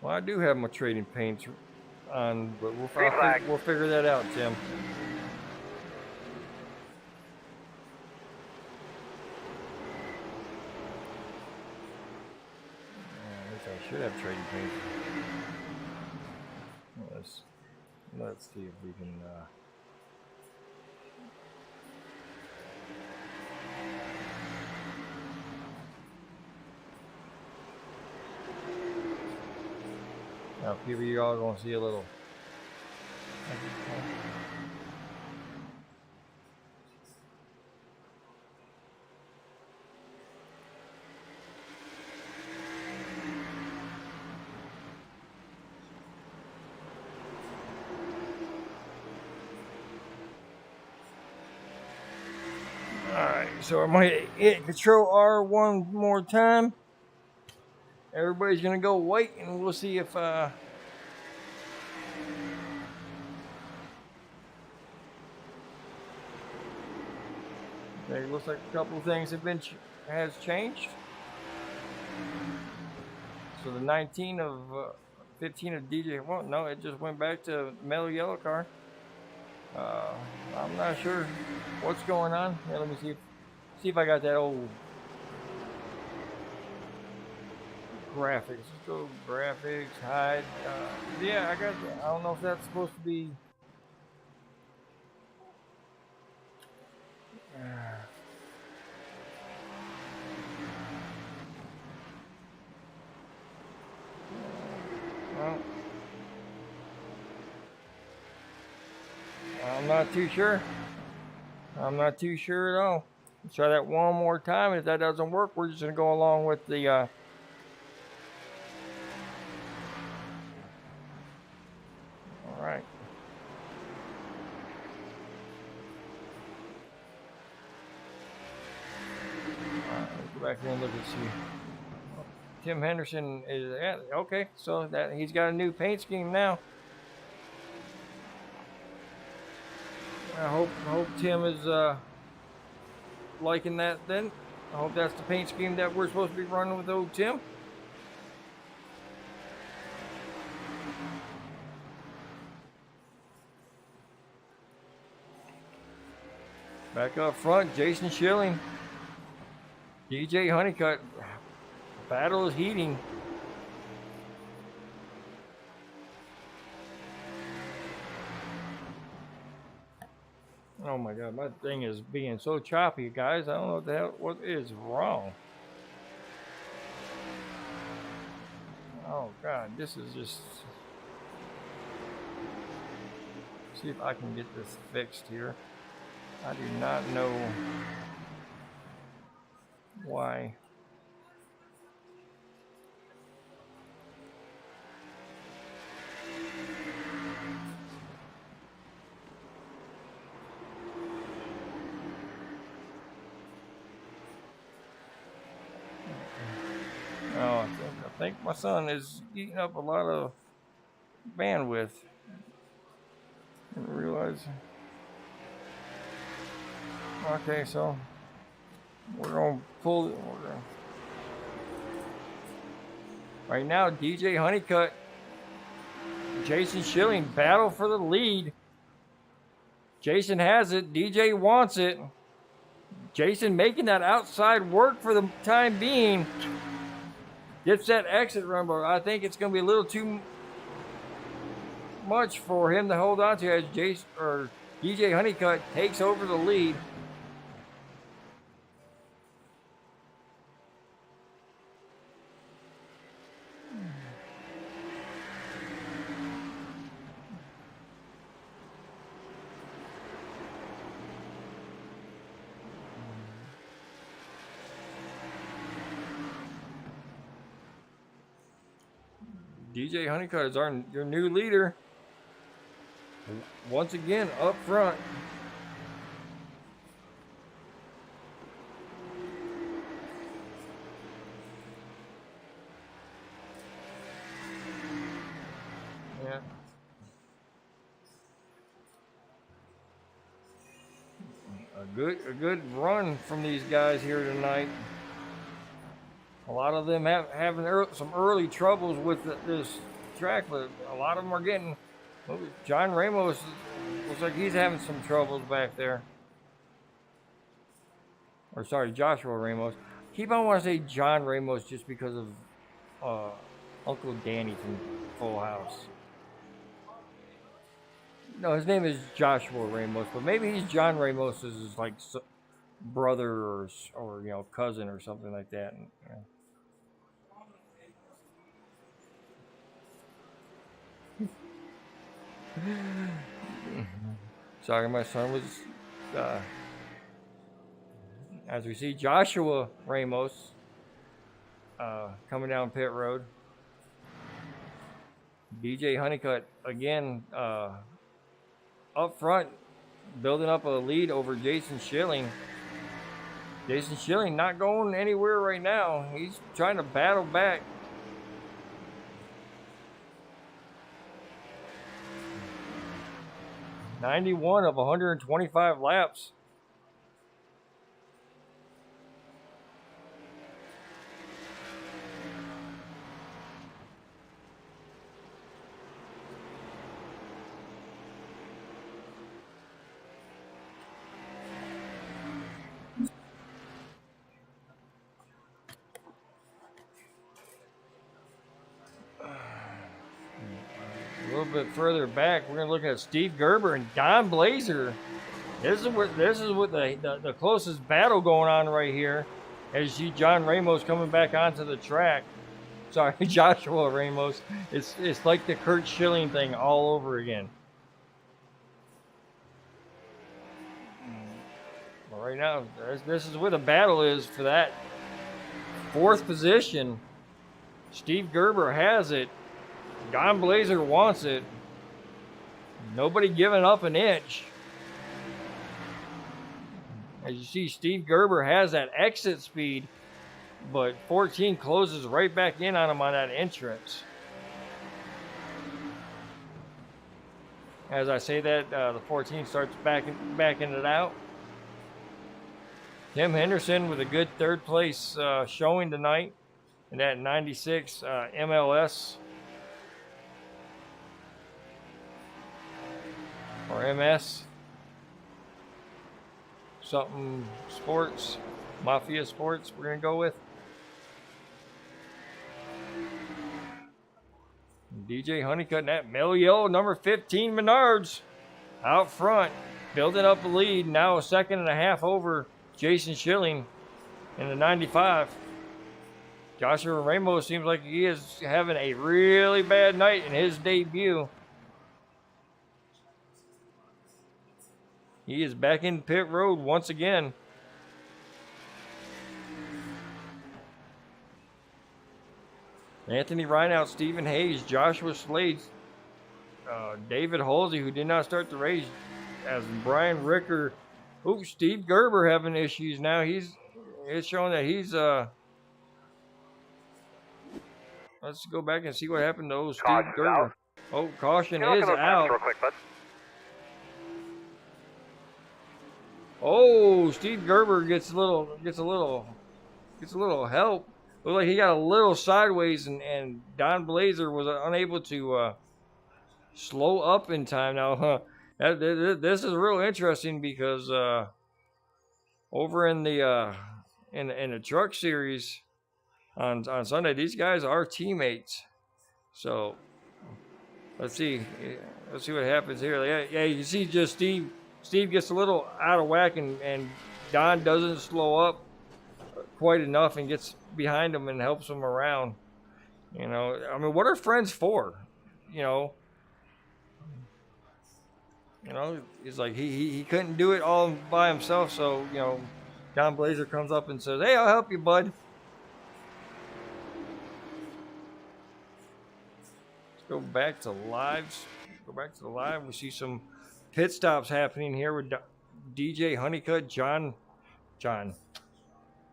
Well, I do have my trading paints on, but we'll figure that out, Tim. I should have trading paints. Let's see if we can. Now, people, you all gonna see a little. Alright, so I'm gonna hit Control R one more time. Everybody's gonna go wait, and we'll see if okay, looks like a couple of things have been has changed. So the 19 of 15 of DJ. Well, no, it just went back to metal yellow car. I'm not sure what's going on. Yeah, let me see if I got that old graphics. Let's go graphics, hide. Yeah, I got that. I don't know if that's supposed to be. Well, I'm not too sure. I'm not too sure at all. Let's try that one more time. If that doesn't work, we're just gonna go along with the. All right. Let's go back here and look and see. Tim Henderson is okay. So that he's got a new paint scheme now. I hope Tim is liking that then. I hope that's the paint scheme that we're supposed to be running with old Tim. Back up front, Jason Schilling. DJ Honeycutt. Battle is heating. Oh my God, my thing is being so choppy, guys. I don't know what is wrong. Oh God, this is just. See if I can get this fixed here. I do not know why. Oh, I think my son is eating up a lot of bandwidth. I didn't realize. Okay, so we're gonna pull it. Right now, DJ Honeycutt, Jason Schilling battle for the lead. Jason has it. DJ wants it. Jason making that outside work for the time being. Gets that exit run, but I think it's going to be a little too much for him to hold on to as DJ Honeycutt takes over the lead. DJ Honeycutt is your new leader. Once again, up front. Yeah. A good run from these guys here tonight. A lot of them having some early troubles with this track, but a lot of them are getting. John Ramos looks like he's having some troubles back there. Or sorry, Joshua Ramos. Keep on wanting to say John Ramos just because of Uncle Danny from Full House. No, his name is Joshua Ramos, but maybe he's John Ramos's like brother or cousin or something like that. Yeah. Sorry, my son was. As we see Joshua Ramos coming down pit road. DJ Honeycutt again up front, building up a lead over Jason Schilling. Jason Schilling not going anywhere right now. He's trying to battle back. '91 of 125 laps. A little bit further back, we're going to look at Steve Gerber and Don Blazer. This is what the closest battle going on right here. As you see John Ramos coming back onto the track. Sorry, Joshua Ramos. It's like the Kurt Schilling thing all over again. Well, right now, this is where the battle is for that fourth position. Steve Gerber has it. Don Blazer wants it. Nobody giving up an inch. As you see, Steve Gerber has that exit speed, but 14 closes right back in on him on that entrance. As I say that, the 14 starts backing it out. Tim Henderson with a good third place showing tonight in that 96 MLS. Or MS. Something sports. Mafia Sports we're going to go with. DJ Honeycutt and that Mel Yellow number 15 Menards out front. Building up a lead. Now a second and a half over Jason Schilling in the 95. Joshua Ramos seems like he is having a really bad night in his debut. He is back in pit road once again. Anthony Rineout, Stephen Hayes, Joshua Slade, David Halsey, who did not start the race, as Brian Ricker. Ooh, Steve Gerber having issues now. It's showing that he's let's go back and see what happened to old Steve Gerber. Out. Oh, caution is out. Real quick, bud. Oh, Steve Gerber gets a little help. Looked like he got a little sideways, and Don Blazer was unable to slow up in time now. This is real interesting because over in the in the truck series on Sunday, these guys are teammates. So let's see what happens here. Yeah, you see, just Steve gets a little out of whack, and Don doesn't slow up quite enough and gets behind him and helps him around. You know, I mean, what are friends for? You know, it's like he couldn't do it all by himself, so Don Blazer comes up and says, "Hey, I'll help you, bud." Let's go back to lives. Go back to the live. We see some pit stops happening here with DJ Honeycutt,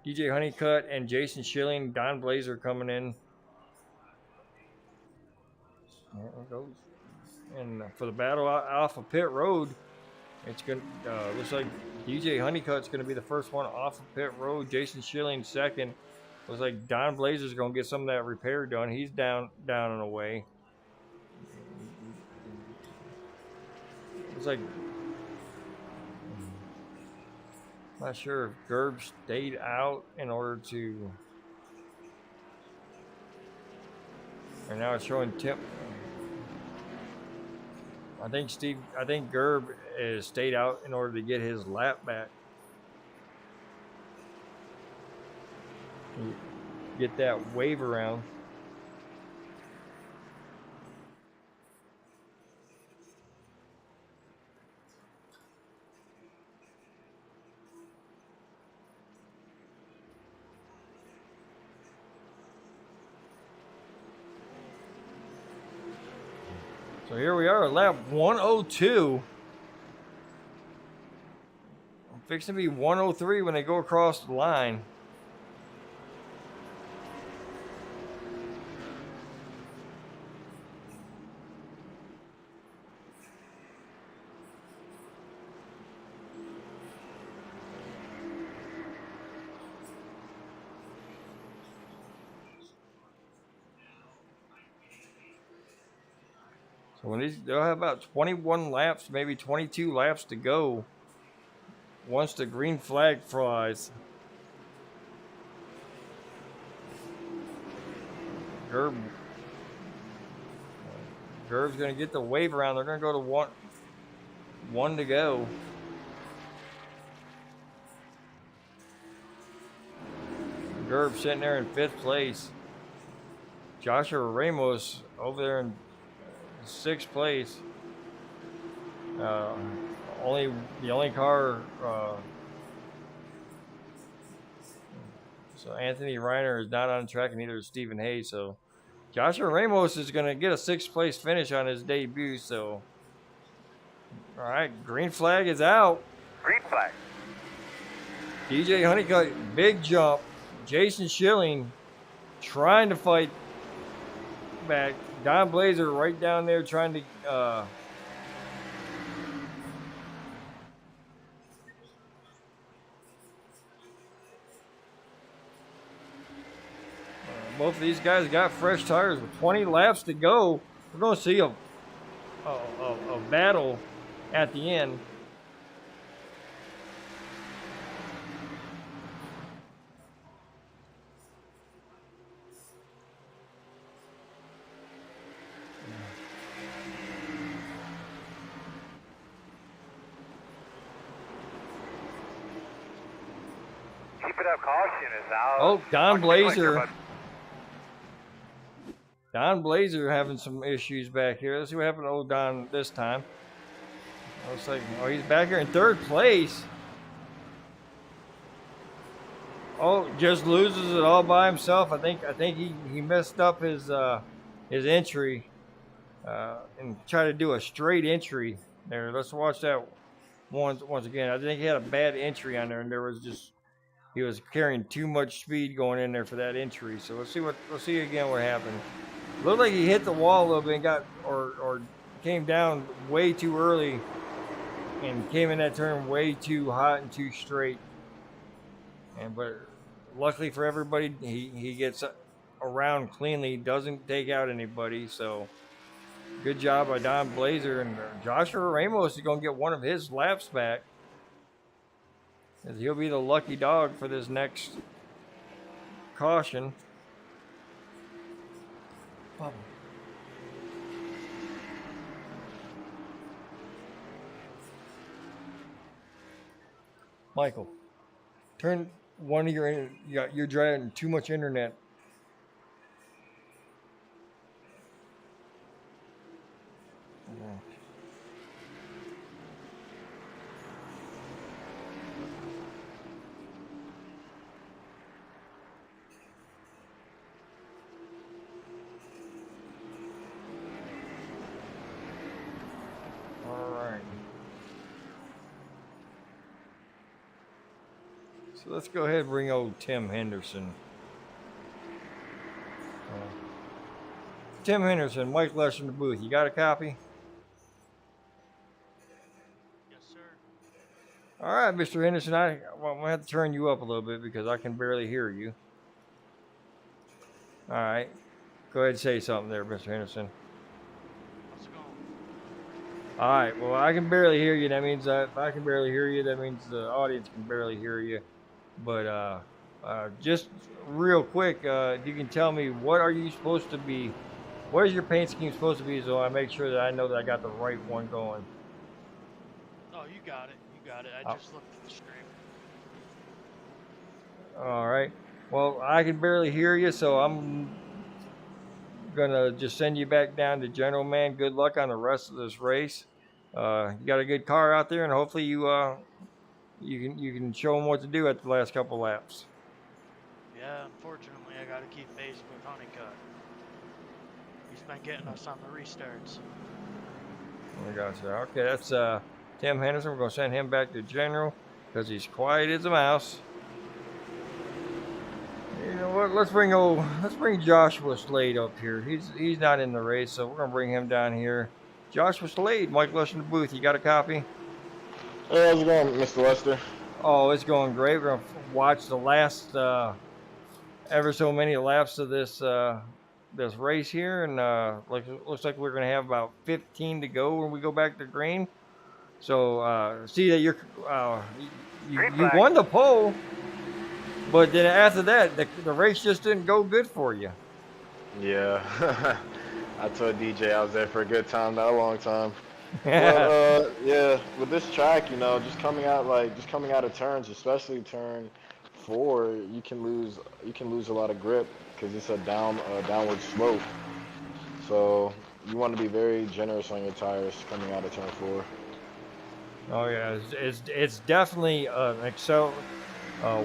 DJ Honeycutt, and Jason Schilling. Don Blazer coming in. There it goes. And for the battle off of pit road, it's going looks like DJ Honeycutt's going to be the first one off of pit road. Jason Schilling second. Looks like Don Blazer's going to get some of that repair done. He's down and away. Looks like, not sure if Gerb stayed out in order to, and now it's showing Tim. I think Gerb stayed out in order to get his lap back. Get that wave around. So here we are at lap 102. I'm fixing to be 103 when they go across the line. So they'll have about 21 laps, maybe 22 laps to go once the green flag flies. Gerb's going to get the wave around. They're going to go to one to go. Gerb sitting there in 5th place. Joshua Ramos over there in 6th place. The only car. So Anthony Reiner is not on track, and neither is Stephen Hayes. So Joshua Ramos is going to get a 6th place finish on his debut. So, all right, green flag is out. Green flag. DJ Honeycutt, big jump. Jason Schilling trying to fight back. Don Blazer right down there trying to both of these guys got fresh tires with 20 laps to go. We're going to see a battle at the end. Caution is out. Oh, Don Blazer. Don Blazer having some issues back here. Let's see what happened to old Don this time. Looks like, oh, he's back here in 3rd place. Oh, just loses it all by himself. I think he messed up his entry and tried to do a straight entry there. Let's watch that once again. I think he had a bad entry on there, and he was carrying too much speed going in there for that entry. So let's see again what happened. Looked like he hit the wall a little bit and got or came down way too early and came in that turn way too hot and too straight. But luckily for everybody, he gets around cleanly, doesn't take out anybody. So good job by Don Blazer, and Joshua Ramos is going to get one of his laps back. As he'll be the lucky dog for this next caution. Bubba. Michael, turn one of your, you're driving too much internet. So let's go ahead and bring old Tim Henderson. Tim Henderson, Mike Lesh in the booth. You got a copy? Yes, sir. All right, Mr. Henderson. I'm going to have to turn you up a little bit because I can barely hear you. All right. Go ahead and say something there, Mr. Henderson. How's it going? All right. Well, I can barely hear you. That means if I can barely hear you, that means the audience can barely hear you. But just real quick, if you can tell me, what are you supposed to be, what is your paint scheme supposed to be, so I make sure that I know that I got the right one going? Oh, you got it. You got it. I just looked at the stream. All right. Well, I can barely hear you, so I'm going to just send you back down to General Man. Good luck on the rest of this race. You got a good car out there, and hopefully you can show them what to do at the last couple laps. Yeah, unfortunately, I got to keep pace with Honeycutt. He's been getting us on the restarts. I gotcha. Okay, that's Tim Henderson. We're going to send him back to General because he's quiet as a mouse. You know what? Let's bring Joshua Slade up here. He's not in the race, so we're going to bring him down here. Joshua Slade, Mike Lush in the booth. You got a copy? Hey, how's it going, Mr. Lester? Oh, it's going great. We're going to watch the last ever so many laps of this this race here, and looks like we're going to have about 15 to go when we go back to green. So see that you won the pole, but then after that, the race just didn't go good for you. Yeah, I told DJ I was there for a good time, not a long time. Well, yeah, with this track, just coming out of turns, especially turn 4, you can lose a lot of grip because it's a downward slope. So you want to be very generous on your tires coming out of turn 4. Oh yeah, it's definitely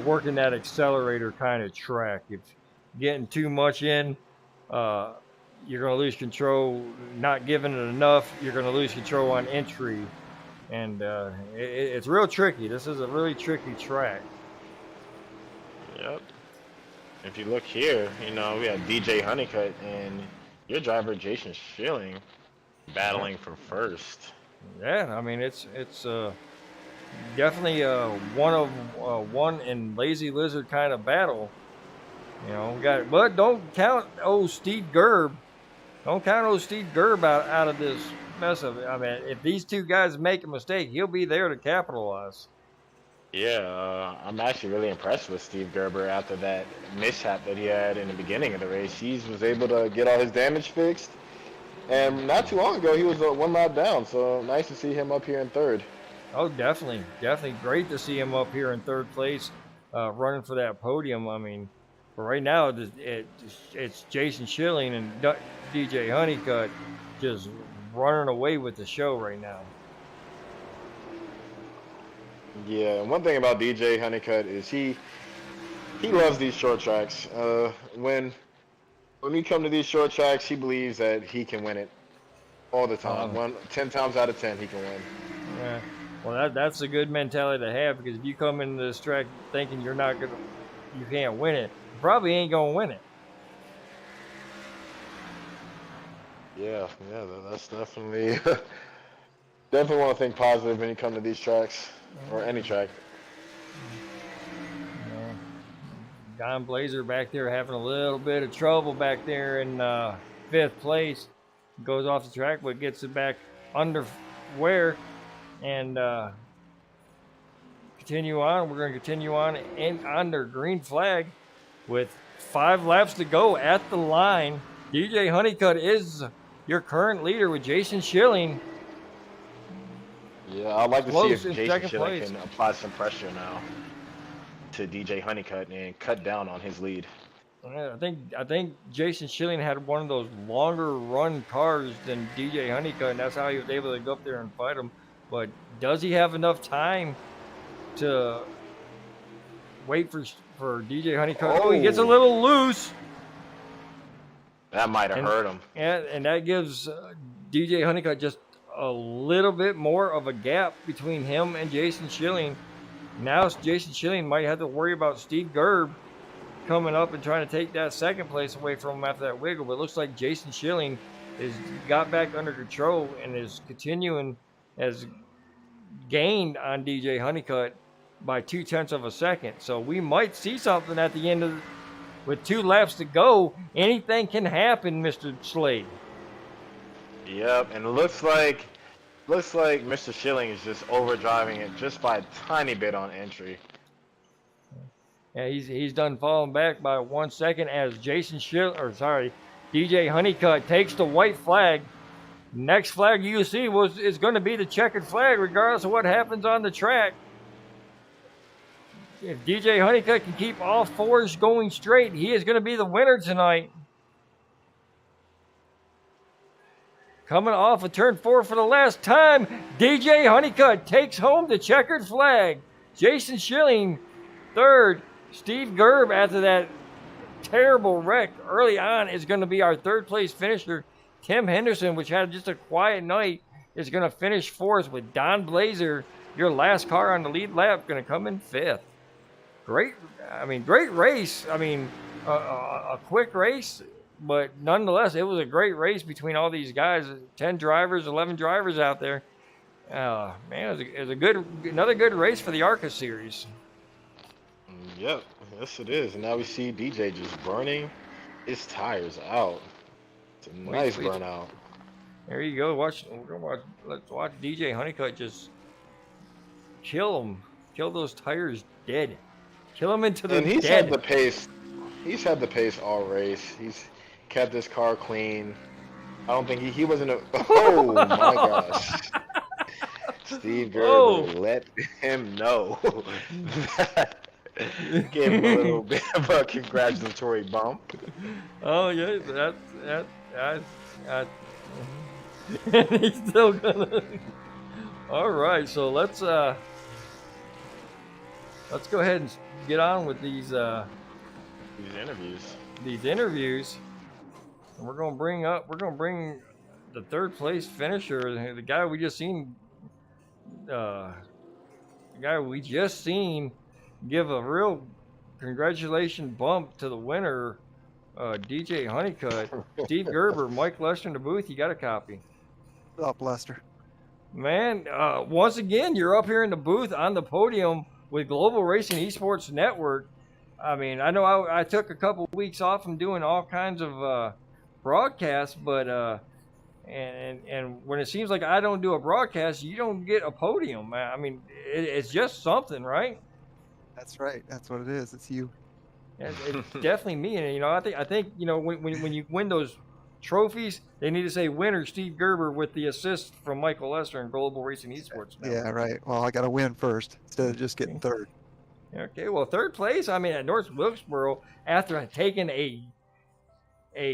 working that accelerator kind of track. If getting too much in, you're going to lose control. Not giving it enough, you're going to lose control on entry. And it's real tricky. This is a really tricky track. Yep. If you look here, we have DJ Honeycutt and your driver Jason Schilling battling for first. Yeah, I mean it's definitely one in Lazy Lizard kind of battle. But don't count old Steve Gerb. Don't count old Steve Gerb out of this mess of it. I mean, if these two guys make a mistake, he'll be there to capitalize. Yeah, I'm actually really impressed with Steve Gerber after that mishap that he had in the beginning of the race. He was able to get all his damage fixed, and not too long ago he was 1 lap down. So nice to see him up here in third. Oh, definitely great to see him up here in third place, running for that podium. I mean, but right now it's Jason Schilling and DJ Honeycutt just running away with the show right now. Yeah, one thing about DJ Honeycutt is he loves these short tracks. When we come to these short tracks, he believes that he can win it all the time. 10 times out of 10, he can win. Yeah. Well, that's a good mentality to have, because if you come into this track thinking you can't win it, you probably ain't gonna win it. Yeah, that's definitely want to think positive when you come to these tracks. Or any track. Don Blazer back there having a little bit of trouble back there in 5th place. goes off the track, but gets it back under wear and continue on. We're going to continue on under green flag with 5 laps to go at the line. DJ Honeycutt is your current leader with Jason Schilling. Yeah, I'd like to see if Jason Schilling can apply some pressure now to DJ Honeycutt and cut down on his lead. I think Jason Schilling had one of those longer run cars than DJ Honeycutt, and that's how he was able to go up there and fight him. But does he have enough time to wait for DJ Honeycutt? Oh, he gets a little loose. That might have hurt him. And that gives DJ Honeycutt just a little bit more of a gap between him and Jason Schilling. Now Jason Schilling might have to worry about Steve Gerb coming up and trying to take that second place away from him after that wiggle. But it looks like Jason Schilling is got back under control and is continuing, has gained on DJ Honeycutt by 0.2 of a second. So we might see something at the end of with 2 laps to go. Anything can happen, Mr. Slade. Yep, and it looks like Mr. Schilling is just overdriving it just by a tiny bit on entry. Yeah, he's done falling back by 1 second as DJ Honeycutt takes the white flag. Next flag you see is going to be the checkered flag, regardless of what happens on the track. If DJ Honeycutt can keep all 4s going straight, he is going to be the winner tonight. Coming off of turn 4 for the last time, DJ Honeycutt takes home the checkered flag. Jason Schilling, 3rd. Steve Gerb, after that terrible wreck early on, is going to be our 3rd place finisher. Tim Henderson, which had just a quiet night, is going to finish 4th with Don Blazer, your last car on the lead lap, going to come in 5th. Great race. A quick race, but nonetheless, it was a great race between all these guys. 10 drivers, 11 drivers out there. Man, it was another good race for the ARCA series. Yep, yes it is. And now we see DJ just burning his tires out. It's a nice burnout. There you go. Let's watch DJ Honeycutt just kill him. Kill those tires dead. Kill him into the dead. And he's had the pace. He's had the pace all race. He's kept his car clean. I don't think he wasn't a. Oh my gosh! Steve Gerber let him know. Gave him a little bit of a congratulatory bump. Oh yeah, that's and he's still gonna. All right, so let's go ahead and get on with these interviews. And we're gonna bring the 3rd place finisher, the guy we just seen. Give a real congratulations bump to the winner, DJ Honeycutt. Steve Gerber, Mike Lester in the booth. You got a copy. What's up, Lester? Man, once again, you're up here in the booth on the podium with Global Racing Esports Network. I mean, I know I took a couple weeks off from doing all kinds of broadcasts, but and when it seems like I don't do a broadcast, you don't get a podium. I mean, it's just something, right? That's right. That's what it is. It's you. It's definitely me. And I think when you win those trophies, they need to say winner Steve Gerber with the assist from Michael Lester and Global Racing Esports. Yeah, right. Well, I got to win first instead of just getting 3rd. Okay. Well, 3rd place. I mean, at North Wilkesboro, after taking a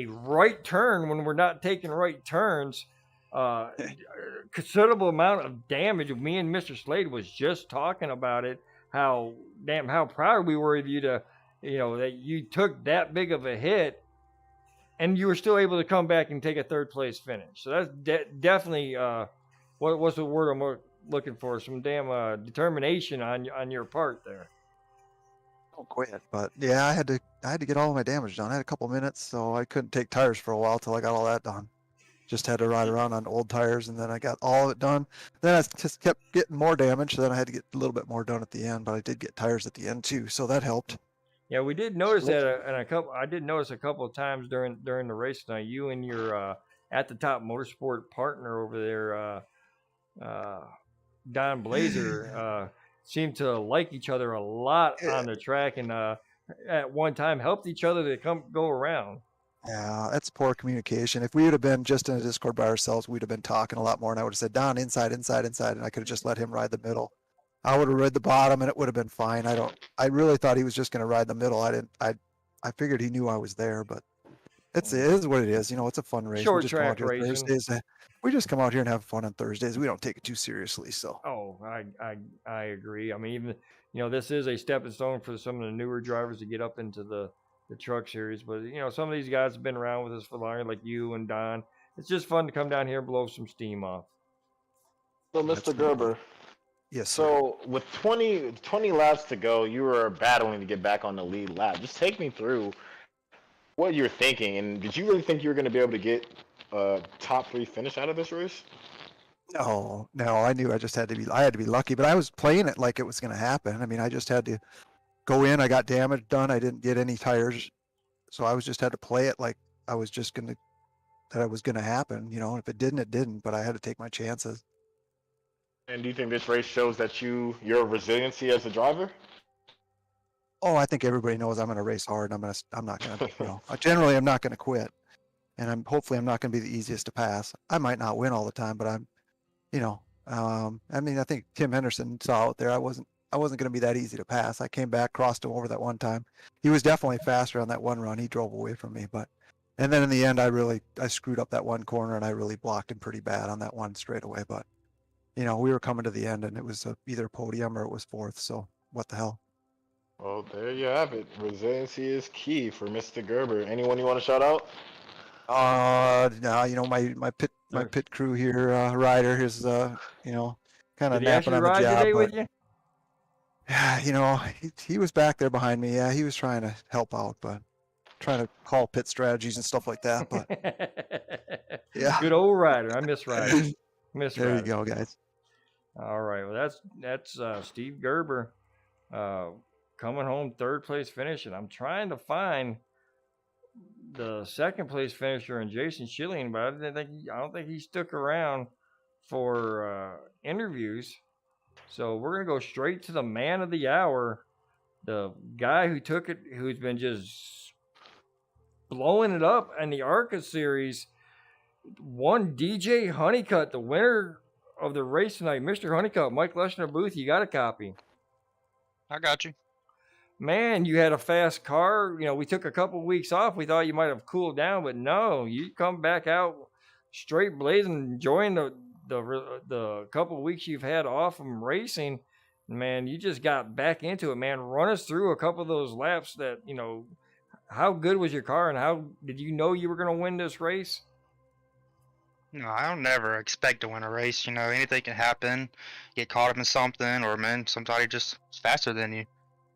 right turn when we're not taking right turns, considerable amount of damage. Me and Mr. Slade was just talking about it. How proud we were of you to, that you took that big of a hit and you were still able to come back and take a 3rd place finish. So that's definitely, what's the word I'm looking for? Some damn determination on your part there. Don't quit. But yeah, I had to get all of my damage done. I had a couple minutes, so I couldn't take tires for a while till I got all that done. Just had to ride around on old tires, and then I got all of it done. Then I just kept getting more damage, so then I had to get a little bit more done at the end, but I did get tires at the end too, so that helped. Yeah, we did notice that, and I did notice a couple of times during the race tonight, you and your At the Top Motorsport partner over there, Don Blazer, seemed to like each other a lot on the track, and at one time helped each other to go around. Yeah, that's poor communication. If we would have been just in a Discord by ourselves, we'd have been talking a lot more, and I would have said, Don, inside, and I could have just let him ride the middle. I would have read the bottom, and it would have been fine. I really thought he was just going to ride the middle. I figured he knew I was there, but it is what it is. You know, it's a fun race. Short track racing. Thursdays. We just come out here and have fun on Thursdays. We don't take it too seriously. So. Oh, I agree. I mean, even, you know, this is a stepping stone for some of the newer drivers to get up into the truck series. But, you know, some of these guys have been around with us for longer, like you and Don. It's just fun to come down here and blow some steam off. So, Mr. Gerber. Yes. So, with 20 laps to go, you were battling to get back on the lead lap. Just take me through what you're thinking, and did you really think you were going to be able to get a top 3 finish out of this race? No. I knew I had to be lucky, but I was playing it like it was going to happen. I mean, I just had to go in. I got damage done. I didn't get any tires, so I just had to play it like I was just that it was going to happen. You know, if it didn't, it didn't. But I had to take my chances. And do you think this race shows that your resiliency as a driver? Oh, I think everybody knows I'm going to race hard. I'm not going to, you know, generally I'm not going to quit, and hopefully I'm not going to be the easiest to pass. I might not win all the time, but I'm, you know, I mean, I think Tim Henderson saw out there. I wasn't going to be that easy to pass. I came back, crossed him over that one time. He was definitely faster on that one run. He drove away from me, and then in the end, I screwed up that one corner, and I really blocked him pretty bad on that one straightaway. But, you know, we were coming to the end, and it was either podium or it was fourth. So what the hell? Well, there you have it. Resiliency is key for Mr. Gerber. Anyone you want to shout out? No, you know, my pit crew here, Ryder is, you know, kind of napping on the job. Today with you? Yeah, you know, he was back there behind me. Yeah, he was trying to help out, but trying to call pit strategies and stuff like that. But yeah, good old Ryder. I miss Ryder. There you go, guys. All right, well that's Steve Gerber, coming home third place finish, and I'm trying to find the second place finisher in Jason Schilling, but I don't think he stuck around for interviews. So we're gonna go straight to the man of the hour, the guy who took it, who's been just blowing it up in the ARCA series. One DJ Honeycutt, the winner of the race tonight. Mr. Honeycutt, Mike Leshner booth, you got a copy? I got you. Man, you had a fast car. You know, we took a couple weeks off. We thought you might have cooled down, but no, you come back out straight blazing, enjoying the couple of weeks you've had off from racing. Man, you just got back into it, man. Run us through a couple of those laps that, you know, how good was your car, and how did you know you were going to win this race? No, I don't never expect to win a race. You know, anything can happen. Get caught up in something, or man, somebody just is faster than you.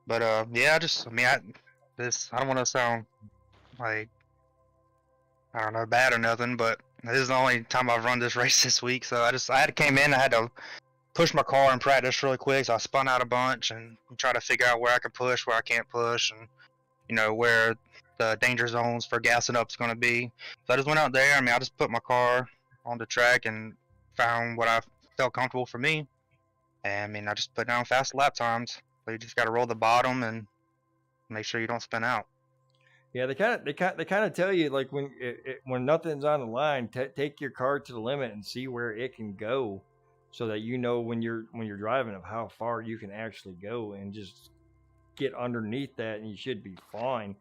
But yeah, I don't want to sound like, I don't know, bad or nothing, but this is the only time I've run this race this week. So I had to came in, I had to push my car in practice really quick. So I spun out a bunch and try to figure out where I could push, where I can't push, and you know where the danger zones for gassing up is going to be. So I just went out there. I mean, I just put my car on the track and found what I felt comfortable for me. And I mean, I just put down fast lap times. So you just got to roll the bottom and make sure you don't spin out. Yeah, they kind of tell you, like, when nothing's on the line, take your car to the limit and see where it can go, so that you know when you're driving of how far you can actually go, and just get underneath that and you should be fine.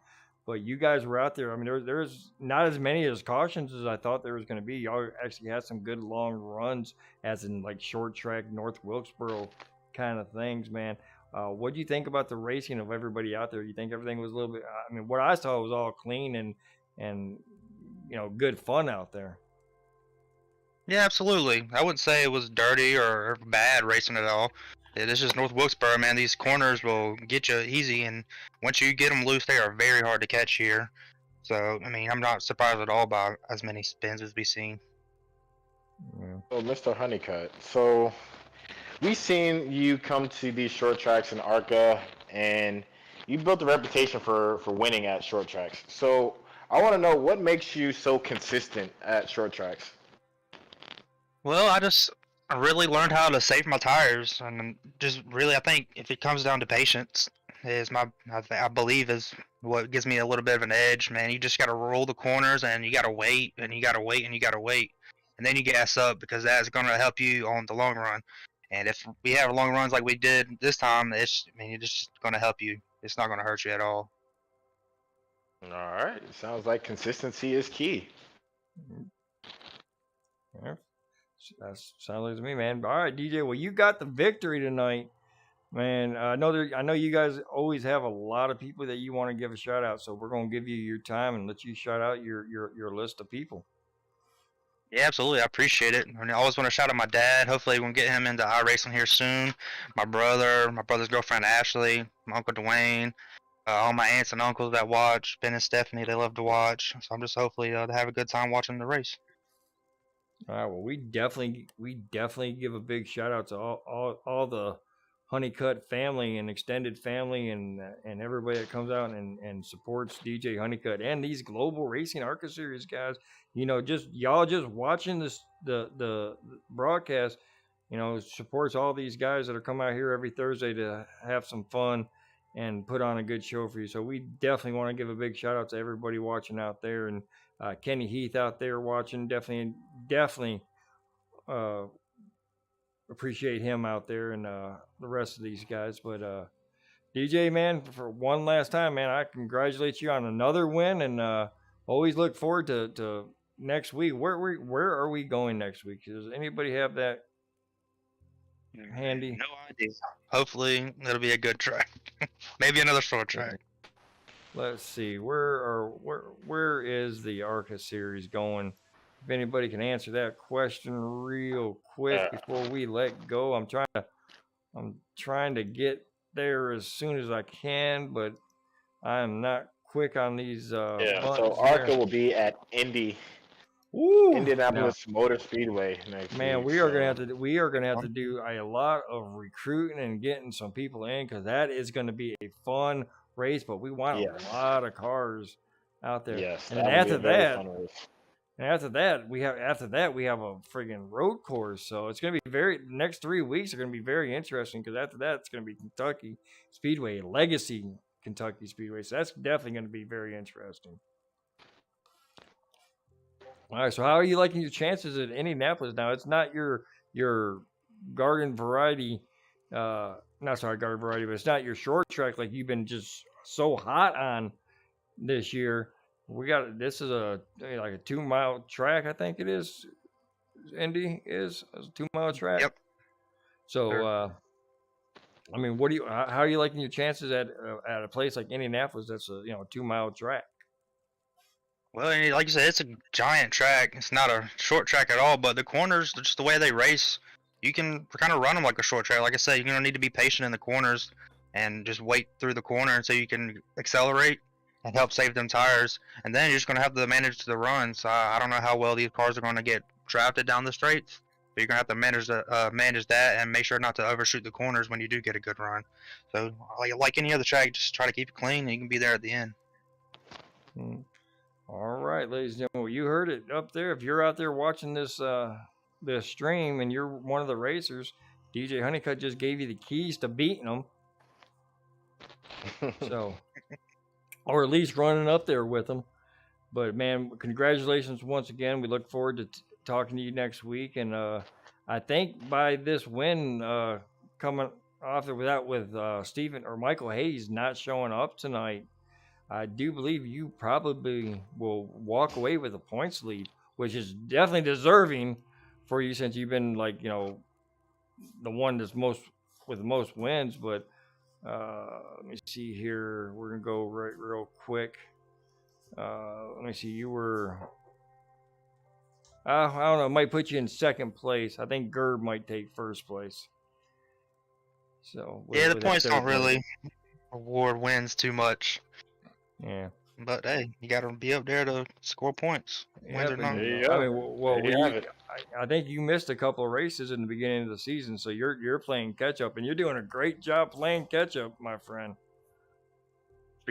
But you guys were out there. I mean, there's not as many as cautions as I thought there was going to be. Y'all actually had some good long runs, as in like short track North Wilkesboro kind of things, man. What do you think about the racing of everybody out there? You think everything was a little bit? I mean, what I saw was all clean and you know, good fun out there. Yeah, absolutely. I wouldn't say it was dirty or bad racing at all. It's just North Wilkesboro, man. These corners will get you easy, and once you get them loose, they are very hard to catch here. So, I mean, I'm not surprised at all by as many spins as we've seen. Yeah. So, Mr. Honeycutt, so we've seen you come to these short tracks in ARCA, and you built a reputation for winning at short tracks. So, I want to know what makes you so consistent at short tracks. Well, I really learned how to save my tires, and just really, I think if it comes down to patience, I believe is what gives me a little bit of an edge, man. You just got to roll the corners, and you got to wait, and you got to wait, and you got to wait, and then you gas up because that's going to help you on the long run. And if we have long runs like we did this time, it's just going to help you. It's not going to hurt you at all. All right, sounds like consistency is key. Yeah. That sounds like to me, man. All right, DJ. Well, you got the victory tonight, man. I know you guys always have a lot of people that you want to give a shout out, so we're gonna give you your time and let you shout out your list of people. Yeah, absolutely. I appreciate it. I always want to shout out my dad. Hopefully, we can get him into iRacing here soon. My brother's girlfriend Ashley, my uncle Dwayne, all my aunts and uncles that watch, Ben and Stephanie. They love to watch. So I'm just hopefully to have a good time watching the race. All right, well, we definitely give a big shout out to all the Honeycutt family and extended family and everybody that comes out and supports DJ Honeycutt and these Global Racing ARCA Series guys. You know, y'all just watching the broadcast, you know, supports all these guys that are coming out here every Thursday to have some fun and put on a good show for you. So we definitely want to give a big shout out to everybody watching out there, and Kenny Heath out there watching. Definitely appreciate him out there and the rest of these guys. But DJ, man, for one last time, man, I congratulate you on another win, and always look forward to next week. Where are we going next week? Does anybody have that handy? No idea. Hopefully it'll be a good track. Maybe another short track. Let's see. Where is the ARCA series going? If anybody can answer that question real quick before we let go. I'm trying to get there as soon as I can, but I'm not quick on these so ARCA will be at Indianapolis Motor Speedway next week. We are gonna have to do a lot of recruiting and getting some people in, because that is going to be a fun race. But we want a lot of cars out there. Yes, and then after that we have a friggin' road course. So it's gonna be next 3 weeks are gonna be very interesting, because after that it's gonna be Kentucky Speedway, Legacy Kentucky Speedway. So that's definitely gonna be very interesting. All right, so how are you liking your chances at Indianapolis now? It's not your garden variety, but it's not your short track like you've been just so hot on this year. This is like a 2 mile track, I think it is. Indy is a 2 mile track. Yep. So, sure. I mean, how are you liking your chances at a place like Indianapolis that's a 2 mile track? Well, like you said, it's a giant track. It's not a short track at all, but the corners, just the way they race, you can kind of run them like a short track. Like I said, you're going to need to be patient in the corners and just wait through the corner until you can accelerate and help save them tires. And then you're just going to have to manage the runs. I don't know how well these cars are going to get drafted down the straights, but you're going to have to manage that and make sure not to overshoot the corners when you do get a good run. So, like any other track, just try to keep it clean and you can be there at the end. All right, ladies and gentlemen, you heard it up there. If you're out there watching this stream and you're one of the racers, DJ Honeycutt just gave you the keys to beating them. So, or at least running up there with them. But man, congratulations once again. We look forward to talking to you next week. And I think by this win coming off there with Stephen or Michael Hayes not showing up tonight, I do believe you probably will walk away with a points lead, which is definitely deserving for you, since you've been the one that's with the most wins. But let me see here. We're gonna go right real quick. Let me see. You were I don't know. It might put you in second place. I think Gerb might take first place. So the points don't really award wins too much. Yeah, but hey, you got to be up there to score points. Wins or not. I think you missed a couple of races in the beginning of the season, so you're playing catch up, and you're doing a great job playing catch up, my friend.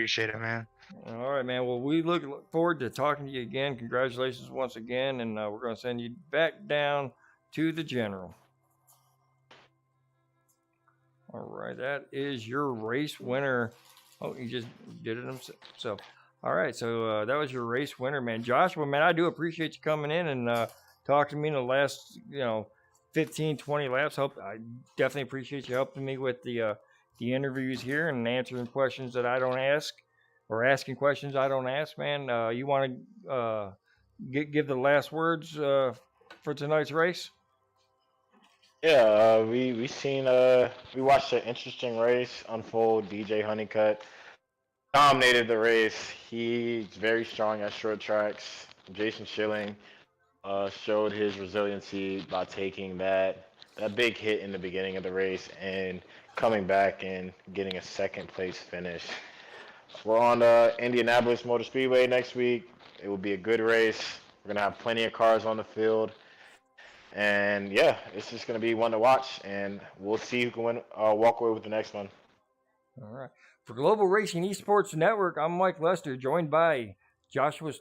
Appreciate it, man. All right, man. Well, we look forward to talking to you again. Congratulations once again, and we're going to send you back down to the general. All right, that is your race winner. Oh, he just did it himself. All right, so that was your race winner, man. Joshua, man, I do appreciate you coming in and talking to me in the last, 15, 20 laps. I definitely appreciate you helping me with the interviews here and answering questions that I don't ask or asking questions I don't ask, man. You want to give the last words for tonight's race? Yeah, we watched an interesting race unfold. DJ Honeycutt dominated the race. He's very strong at short tracks. Jason Schilling showed his resiliency by taking that big hit in the beginning of the race and coming back and getting a second place finish. We're on Indianapolis Motor Speedway next week. It will be a good race. We're gonna have plenty of cars on the field. And yeah, it's just going to be one to watch, and we'll see who can win, walk away with the next one. All right. For Global Racing Esports Network, I'm Mike Lester, joined by Joshua